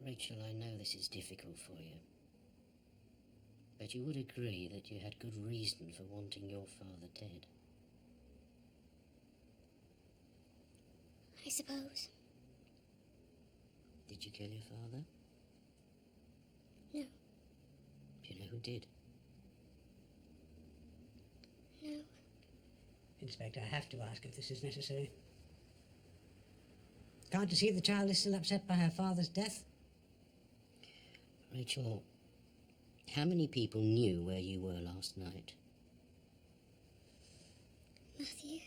Rachel, I know this is difficult for you, but you would agree that you had good reason for wanting your father dead. I suppose. Did you kill your father? No. Do you know who did? No. Inspector, I have to ask if this is necessary. Can't you see the child is still upset by her father's death? Rachel, how many people knew where you were last night? Matthew.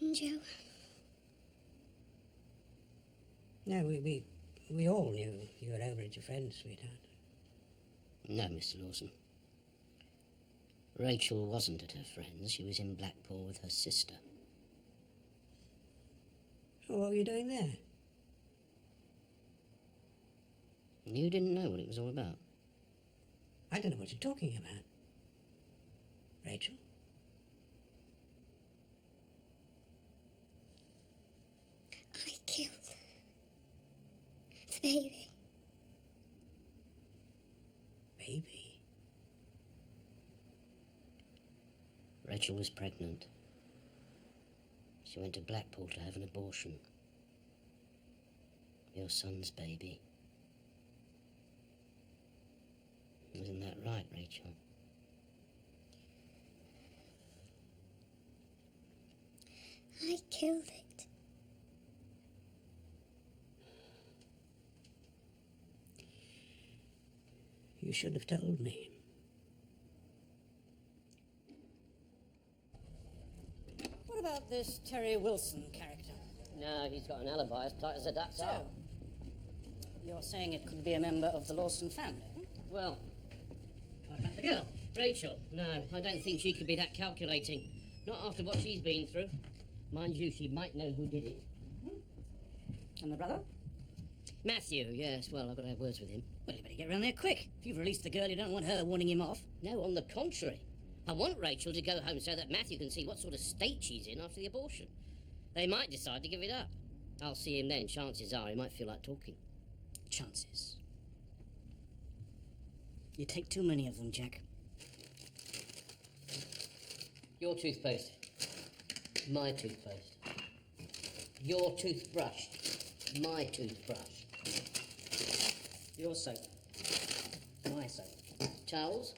And Joe. No, we all knew you were over at your friend's, sweetheart. No, Mr. Lawson. Rachel wasn't at her friend's. She was in Blackpool with her sister. So what were you doing there? You didn't know what it was all about? I don't know what you're talking about. Rachel? I killed the baby. Baby? Rachel was pregnant. She went to Blackpool to have an abortion. Your son's baby. Isn't that right, Rachel? I killed it. You should have told me. What about this Terry Wilson character? No, he's got an alibi as tight as a duck's eye. So, you're saying it could be a member of the Lawson family? Well, what about the girl? Rachel? No, I don't think she could be that calculating. Not after what she's been through. Mind you, she might know who did it. And the brother? Matthew, yes. Well, I've got to have words with him. Well, you better get round there quick. If you've released the girl, you don't want her warning him off. No, on the contrary. I want Rachel to go home so that Matthew can see what sort of state she's in after the abortion. They might decide to give it up. I'll see him then. Chances are he might feel like talking. Chances. You take too many of them, Jack. Your toothpaste. My toothpaste. Your toothbrush. My toothbrush. Your soap. My soap. Towels.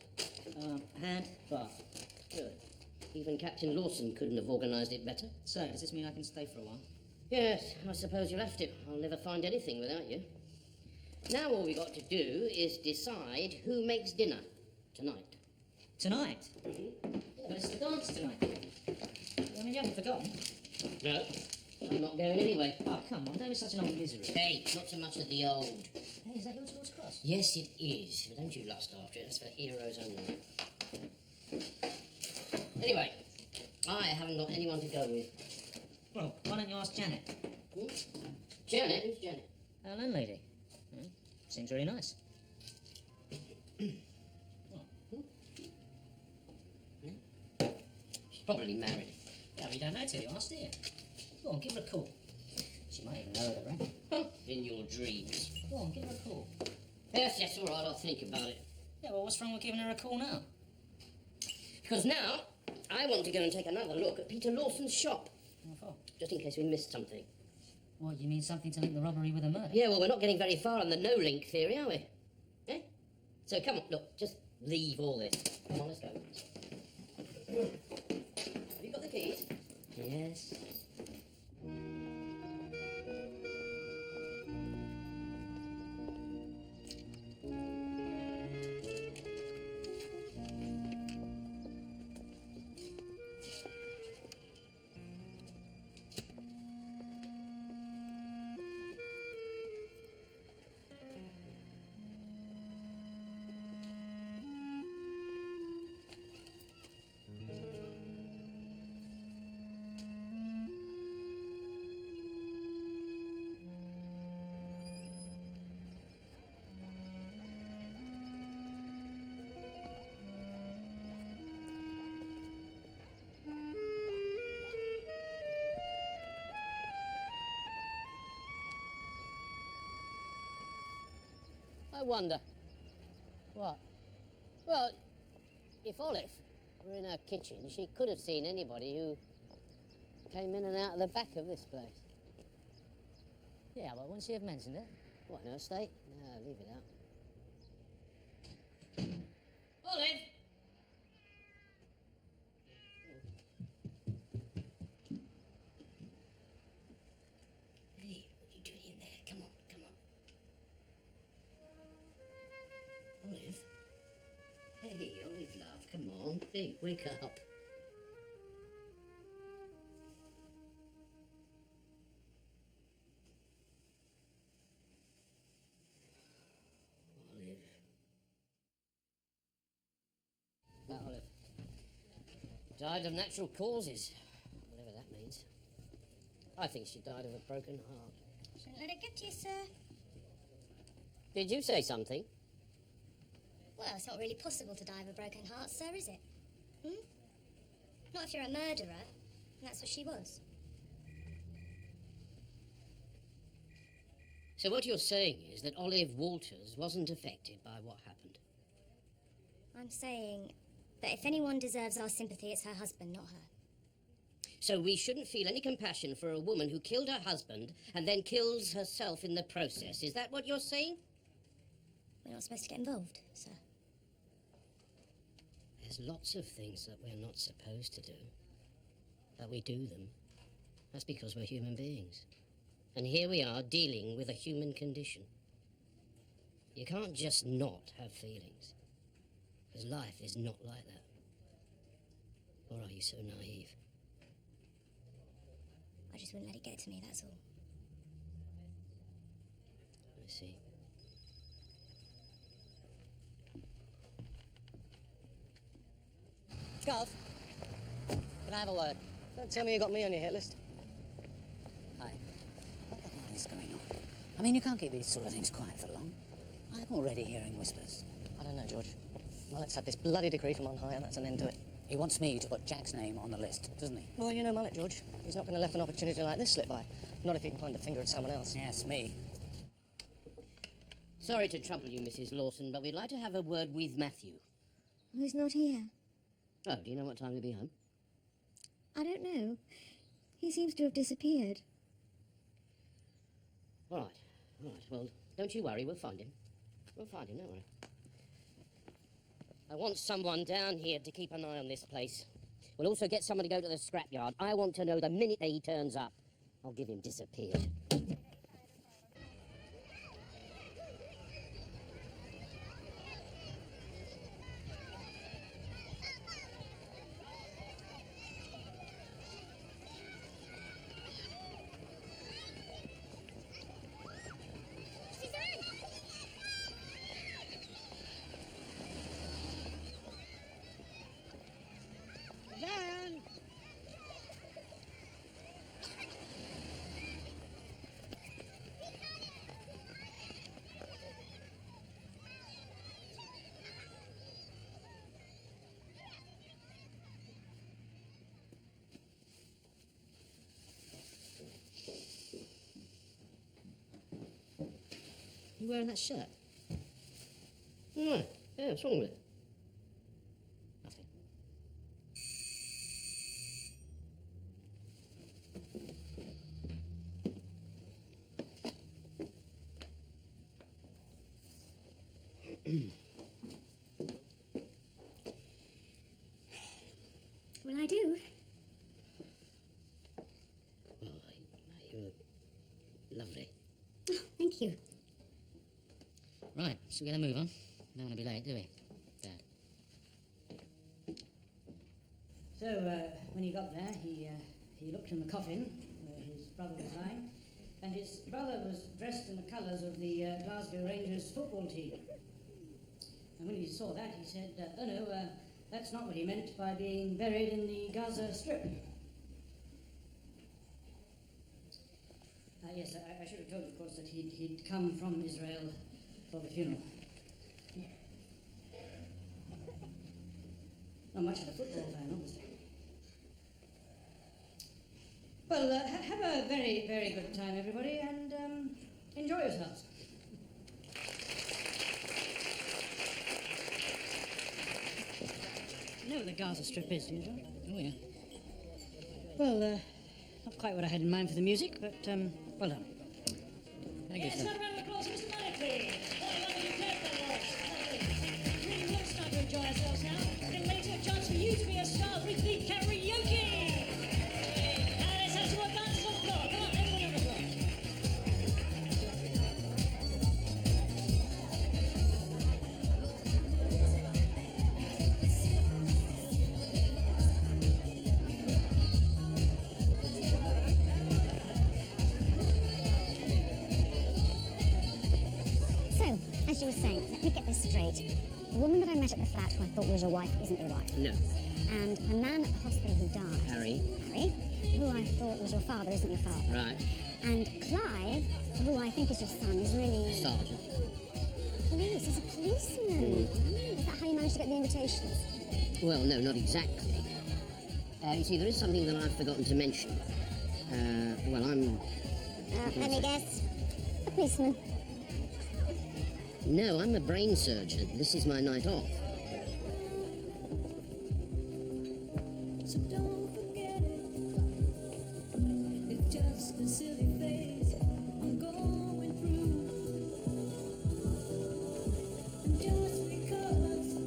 Hand bath. Good. Even Captain Lawson couldn't have organised it better. So, does this mean I can stay for a while? Yes, I suppose you'll have to. I'll never find anything without you. Now all we got to do is decide who makes dinner tonight. Tonight? Yeah, but it's the dance tonight. I mean, you haven't forgotten. No, I'm not going anyway. Oh, come on, don't be such an old misery. Hey, not so much of the old. Hey, is that your George Cross? Yes, it is. But don't you lust after it. That's for heroes only. Anyway, I haven't got anyone to go with. Well, why don't you ask Janet? Hmm? Janet? Who's Janet? Our landlady. Hmm? Seems very nice. She's probably married. Yeah, we don't know till you ask, do you? Go on, give her a call. She might even know the rank. In your dreams. Go on, give her a call. Yes, all right, I'll think about it. Yeah, well, what's wrong with giving her a call now? Because now, I want to go and take another look at Peter Lawson's shop. What for? Just in case we missed something. What, you mean something to link the robbery with a murder? Yeah, well, we're not getting very far on the no-link theory, are we? Eh? So come on, look, just leave all this. Come on, let's go. Have you got the keys? Yes. I wonder. What? Well, if Olive were in her kitchen, she could have seen anybody who came in and out of the back of this place. Yeah, but wouldn't she have mentioned it? What, in her state? No, leave it out. Olive! Hey, what are you doing in there? Come on, come on. Olive? Hey, Olive, love, come on. Hey, wake up. Olive. Olive. Died of natural causes, whatever that means. I think she died of a broken heart. Shouldn't let it get to you, sir. Did you say something? Well, it's not really possible to die of a broken heart, sir, is it? Not if you're a murderer, and that's what she was. So what you're saying is that Olive Walters wasn't affected by what happened? I'm saying that if anyone deserves our sympathy, it's her husband, not her. So we shouldn't feel any compassion for a woman who killed her husband and then kills herself in the process. Is that what you're saying? We're not supposed to get involved, sir. There's lots of things that we're not supposed to do, but we do them. That's because we're human beings. And here we are dealing with a human condition. You can't just not have feelings, because life is not like that. Or are you so naive? I just wouldn't let it get to me, that's all. I see. Gov, can I have a word? Don't tell me you got me on your hit list. Hi. What the hell is going on? I mean, you can't keep these sort of things quiet for long. I'm already hearing whispers. I don't know, George. Well, let's have this bloody decree from on high, and that's an end to it. He wants me to put Jack's name on the list, doesn't he? Well, you know Mullet, George. He's not going to let an opportunity like this slip by. Not if he can point a finger at someone else. Yes, me. Sorry to trouble you, Mrs. Lawson, but we'd like to have a word with Matthew. He's not here. Oh, do you know what time he'll be home? I don't know. He seems to have disappeared. All right. Well, don't you worry, we'll find him. We'll find him, don't worry. I want someone down here to keep an eye on this place. We'll also get someone to go to the scrapyard. I want to know the minute that he turns up. I'll give him disappeared. You wearing that shirt? Yeah, what's wrong with it? Nothing. Well, I do. Oh, you're lovely. Oh, thank you. Right, so we get a move on. Don't want to be late, do we, Dad? So, when he got there, he looked in the coffin where his brother was lying, and his brother was dressed in the colours of the Glasgow Rangers football team. And when he saw that, he said, oh no, that's not what he meant by being buried in the Gaza Strip. Yes, I should have told you, of course, that he'd come from Israel for the funeral. Not much of a football fan, obviously. Well, have a very, very good time, everybody, and enjoy yourselves. You know what the Gaza Strip is, do you, John? Oh, yeah. Well, not quite what I had in mind for the music, but well done. Thank you, Yes, sir. another round of applause, Mr. Malik, please. What a lovely clip that was. Lovely. Really will start to enjoy ourselves now. And later, a chance for you to be a star with the karaoke. Now let's have some more dancers on the floor. Come on, everyone on the floor. So, as you were saying, let me get this straight. The woman that I met at the flat who I thought was your wife isn't your wife. No. And the man at the hospital who died, Harry. who I thought was your father, isn't your father. Right. And Clive, who I think is your son, is really... Sergeant. Police, he's a policeman. Is that how you managed to get the invitations? Well, no, not exactly. You see, there is something that I've forgotten to mention. Well, I'm... Let me guess. A policeman. No, I'm a brain surgeon. This is my night off. So don't forget it. It's just a silly phase I'm going through. And just because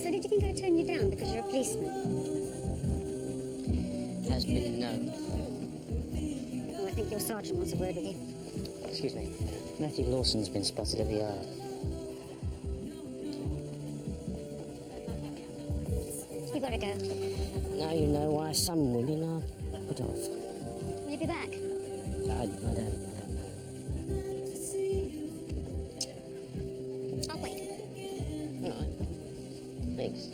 So did you think I'd turn you down because you're a policeman? Has been known. Oh, I think your sergeant wants a word with you. Excuse me. Matthew Lawson's been spotted at the yard. You gotta go. Now you know why some women are put off. Will you be back? I don't know. I'll wait. All right. Thanks.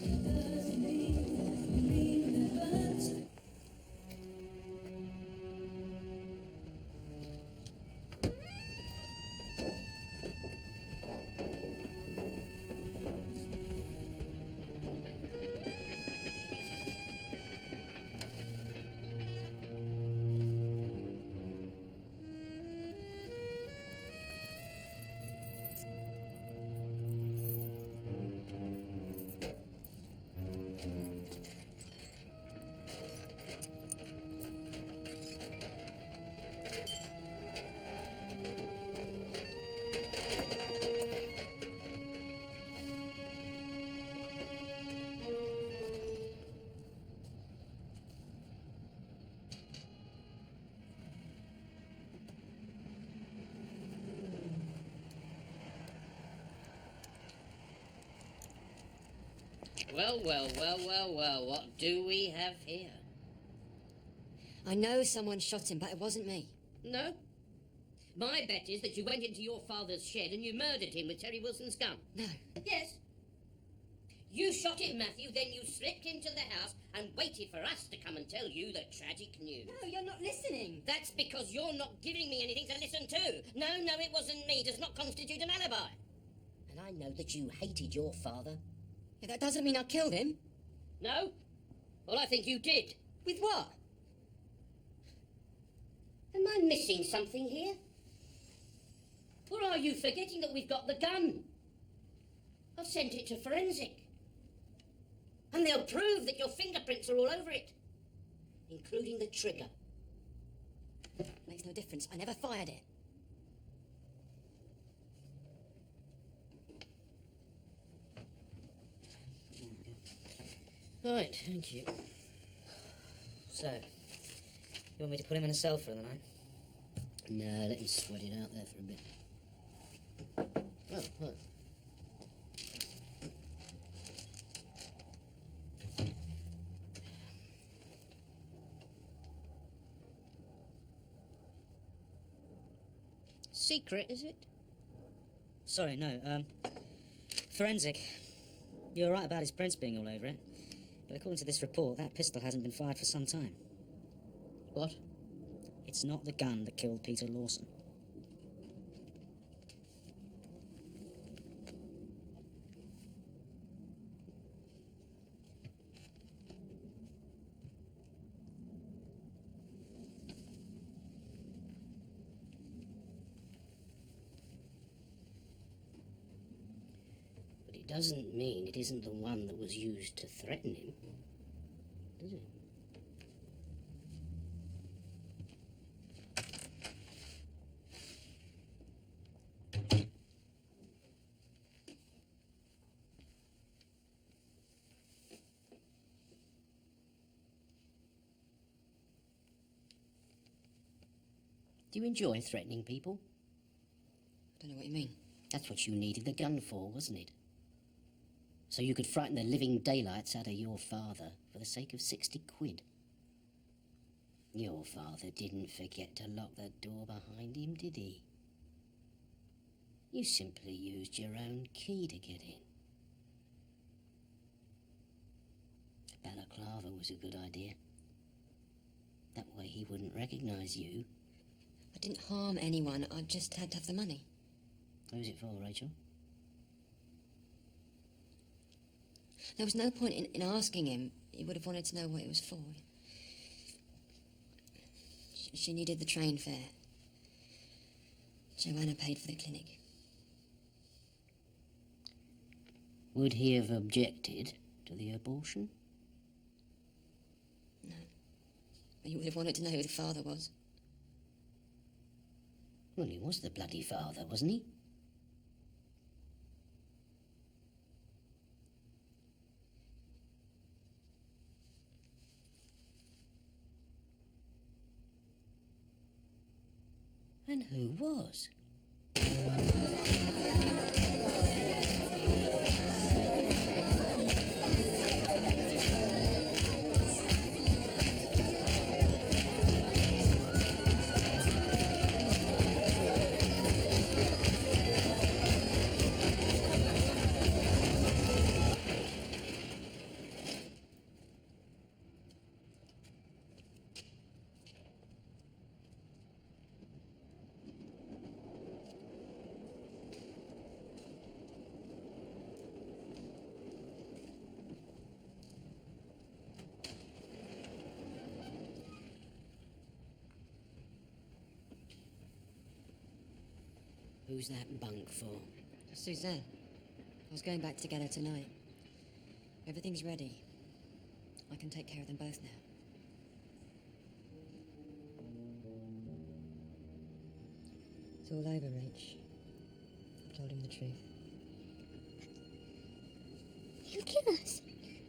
Well, well, well, well, well, what do we have here? I know someone shot him, but it wasn't me. No? My bet is that you went into your father's shed and you murdered him with Terry Wilson's gun. No. Yes. You shot him, Matthew, then you slipped into the house and waited for us to come and tell you the tragic news. No, you're not listening. That's because you're not giving me anything to listen to. No, it wasn't me. Does not constitute an alibi. And I know that you hated your father. Yeah, that doesn't mean I killed him. No? Well, I think you did. With what? Am I missing something here? Or are you forgetting that we've got the gun? I've sent it to forensic. And they'll prove that your fingerprints are all over it, including the trigger. Makes no difference. I never fired it. Right, thank you. So, you want me to put him in a cell for the night? No, let him sweat it out there for a bit. Oh, what? Secret, is it? Sorry, no, forensic. You're right about his prints being all over it. But according to this report, that pistol hasn't been fired for some time. What? It's not the gun that killed Peter Lawson. But it doesn't mean it isn't the one that was used to threaten him, does it? Do you enjoy threatening people? I don't know what you mean. That's what you needed the gun for, wasn't it? So you could frighten the living daylights out of your father for the sake of 60 quid. Your father didn't forget to lock the door behind him, did he? You simply used your own key to get in. The balaclava was a good idea. That way he wouldn't recognize you. I didn't harm anyone. I just had to have the money. Who's it for, Rachel? There was no point in asking him. He would have wanted to know what it was for. She needed the train fare. Joanna paid for the clinic. Would he have objected to the abortion? No. He would have wanted to know who the father was. Well, he was the bloody father, wasn't he? And who was? Who's that bunk for? Suzanne. I was going back together tonight. Everything's ready. I can take care of them both now. It's all over, Rach. I've told him the truth. He'll kill us.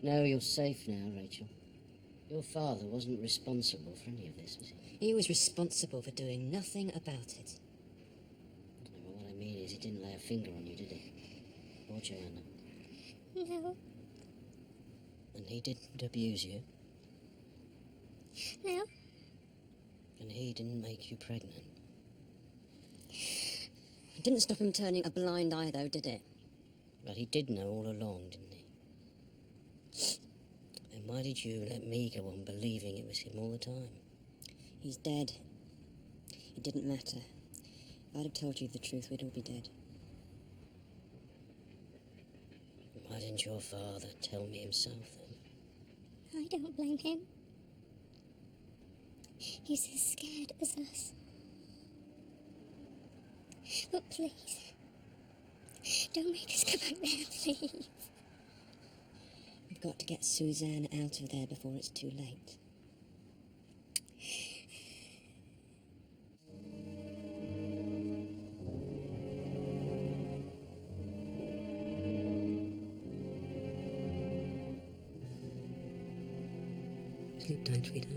No, you're safe now, Rachel. Your father wasn't responsible for any of this, was he? He was responsible for doing nothing about it. No, what I mean is he didn't lay a finger on you, did he? Or Joanna? No. And he didn't abuse you? No. And he didn't make you pregnant? It didn't stop him turning a blind eye, though, did it? But he did know all along, didn't he? Then why did you let me go on believing it was him all the time? He's dead. It didn't matter. If I'd have told you the truth, we'd all be dead. Why didn't your father tell me himself then? I don't blame him. He's as scared as us. But please, don't make us go back there, please. We've got to get Suzanne out of there before it's too late. Sleep tight, sweetheart.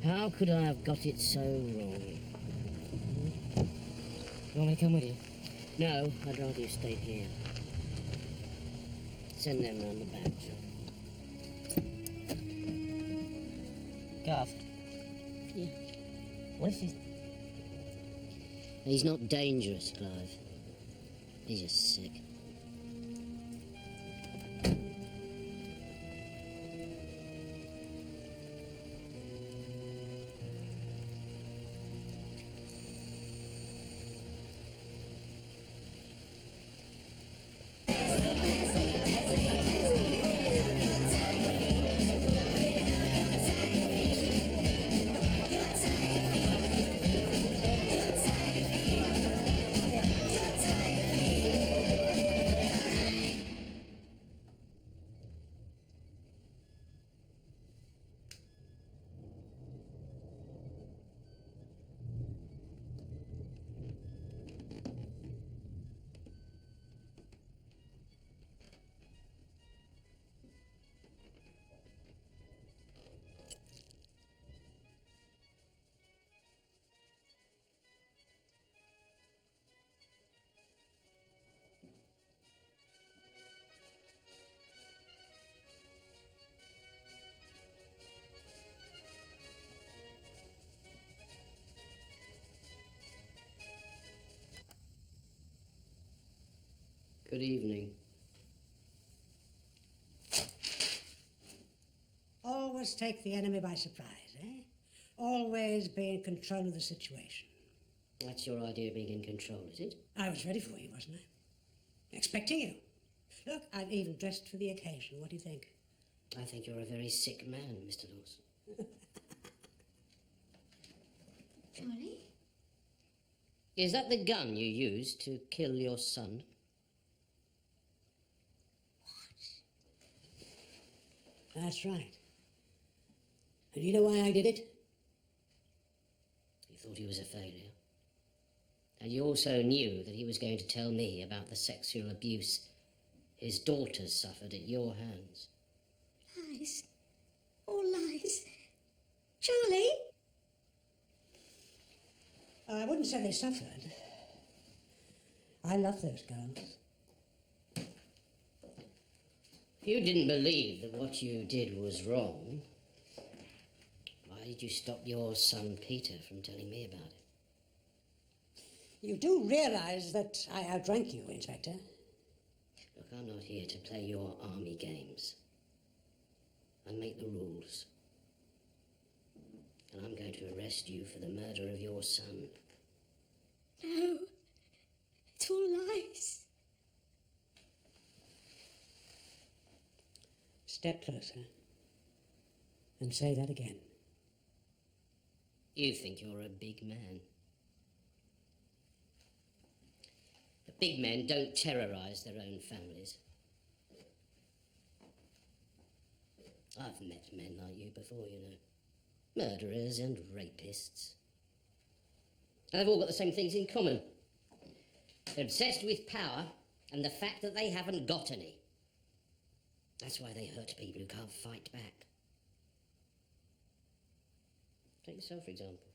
How could I have got it so wrong? You want me to come with you? No, I'd rather you stayed here. Send them round the back, John. Garth. Yeah. What if he's... He's not dangerous, Clive. He's just sick. Good evening. Always take the enemy by surprise, eh? Always be in control of the situation. That's your idea of being in control, is it? I was ready for you, wasn't I? Expecting you. Look, I've even dressed for the occasion. What do you think? I think you're a very sick man, Mr. Lawson. Charlie? Is that the gun you used to kill your son? That's right. And you know why I did it? You thought he was a failure. And you also knew that he was going to tell me about the sexual abuse his daughters suffered at your hands. Lies. All lies. Charlie? I wouldn't say they suffered. I love those girls. If you didn't believe that what you did was wrong, why did you stop your son Peter from telling me about it? You do realise that I outrank you, Inspector? Look, I'm not here to play your army games. I make the rules. And I'm going to arrest you for the murder of your son. No. It's all lies. Step closer. And say that again. You think you're a big man. But big men don't terrorise their own families. I've met men like you before, you know. Murderers and rapists. And they've all got the same things in common. They're obsessed with power and the fact that they haven't got any. That's why they hurt people who can't fight back. Take yourself, for example.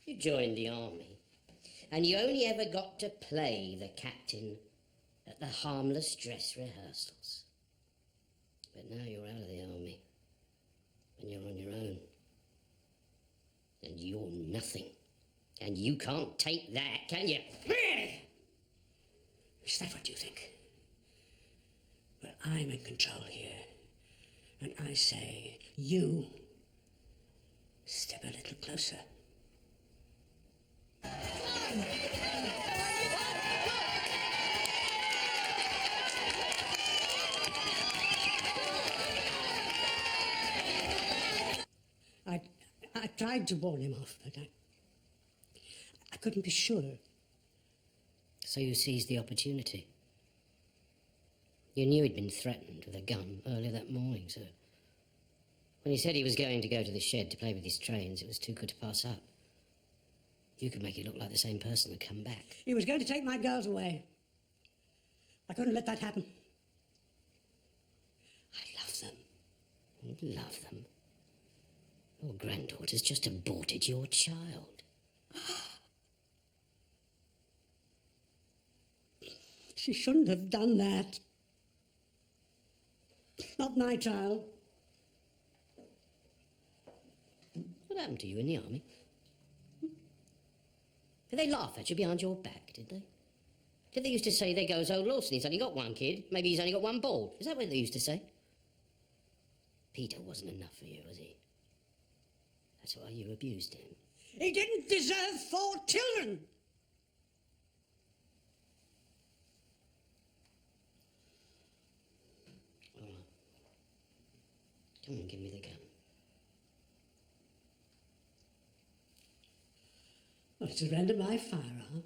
You joined the army, and you only ever got to play the captain at the harmless dress rehearsals. But now you're out of the army, and you're on your own. And you're nothing. And you can't take that, can you? Really? Is that what you think? Well, I'm in control here. And I say, you step a little closer. I tried to warn him off, but I couldn't be sure. So you seized the opportunity. You knew he'd been threatened with a gun earlier that morning, so when he said he was going to go to the shed to play with his trains, it was too good to pass up. You could make it look like the same person had come back. He was going to take my girls away. I couldn't let that happen. I love them. You love them? Your granddaughter's just aborted your child. She shouldn't have done that. Not my child. What happened to you in the army? Did they laugh at you behind your back, did they? Did they used to say, there goes old Lawson, he's only got one kid, maybe he's only got one ball? Is that what they used to say? Peter wasn't enough for you, was he? That's why you abused him. He didn't deserve 4 children. All right. Come on, give me the gun. Well, surrender my firearm?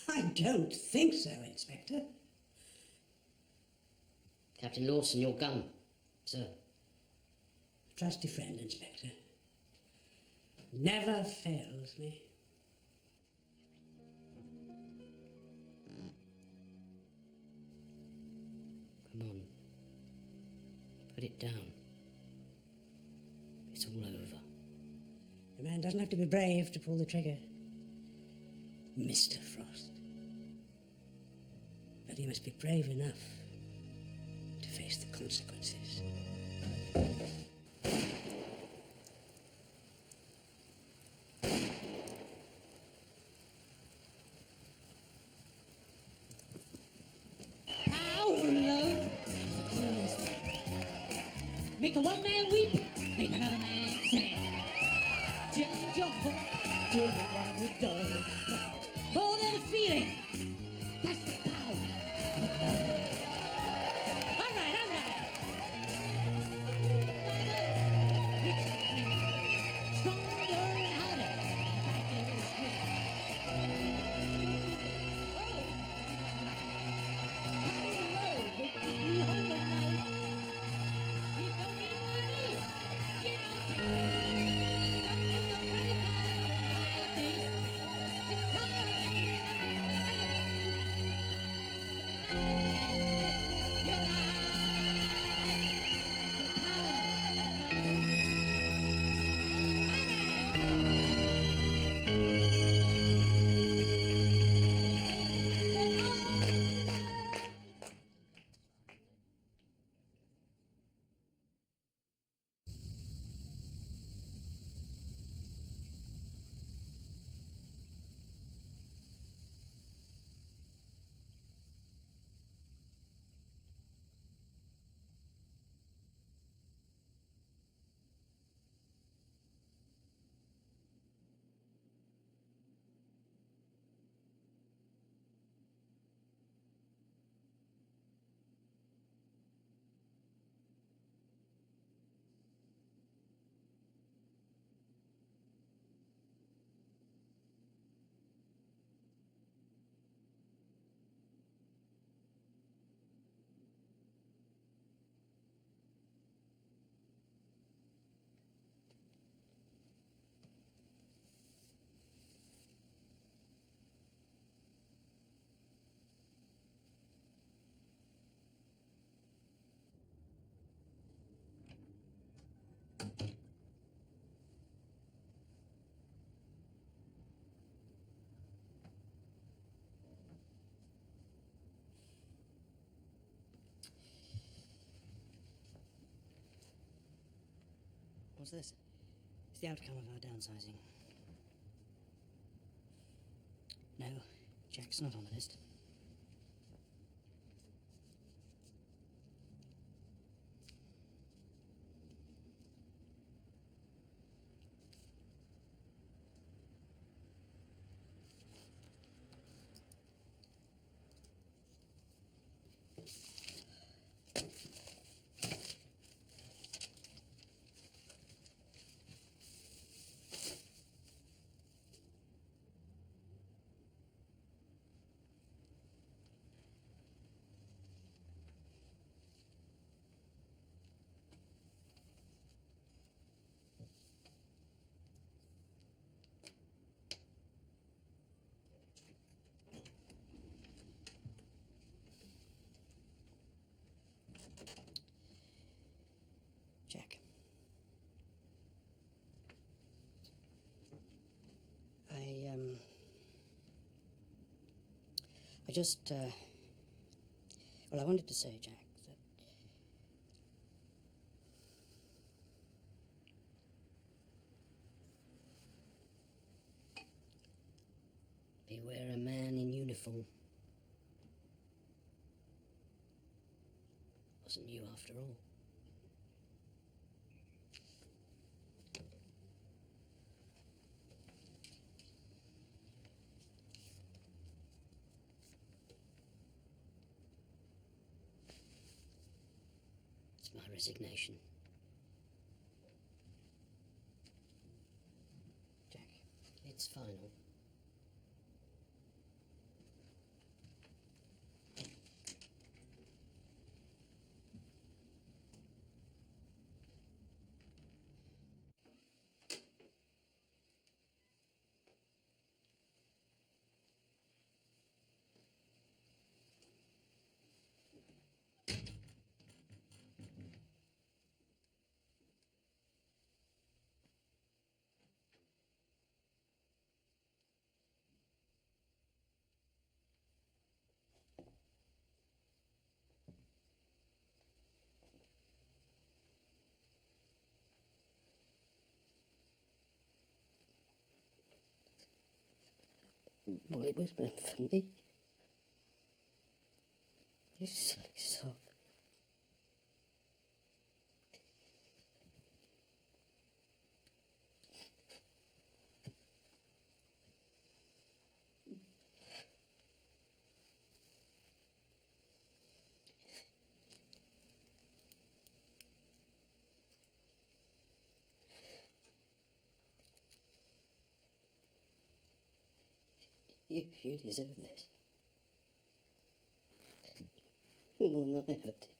I don't think so, Inspector. Captain Lawson, your gun, sir. Trusty friend, Inspector. Never fails me. Come on. Put it down. It's all over. A man doesn't have to be brave to pull the trigger, Mr. Frost. But he must be brave enough to face the consequences. Make a one man weep, make another man sad. Just your heart, do what we do. More than a feeling, that's the power. All right, all right. Stronger and harder. Back in the street. What's this? It's the outcome of our downsizing. No, Jack's not on the list. Jack. I just, well, I wanted to say, Jack, that Beware a man in uniform. Wasn't you after all. It's my resignation. Jack. It's final. Well, it was meant for me. You silly soul. You deserve this. More than I ever did.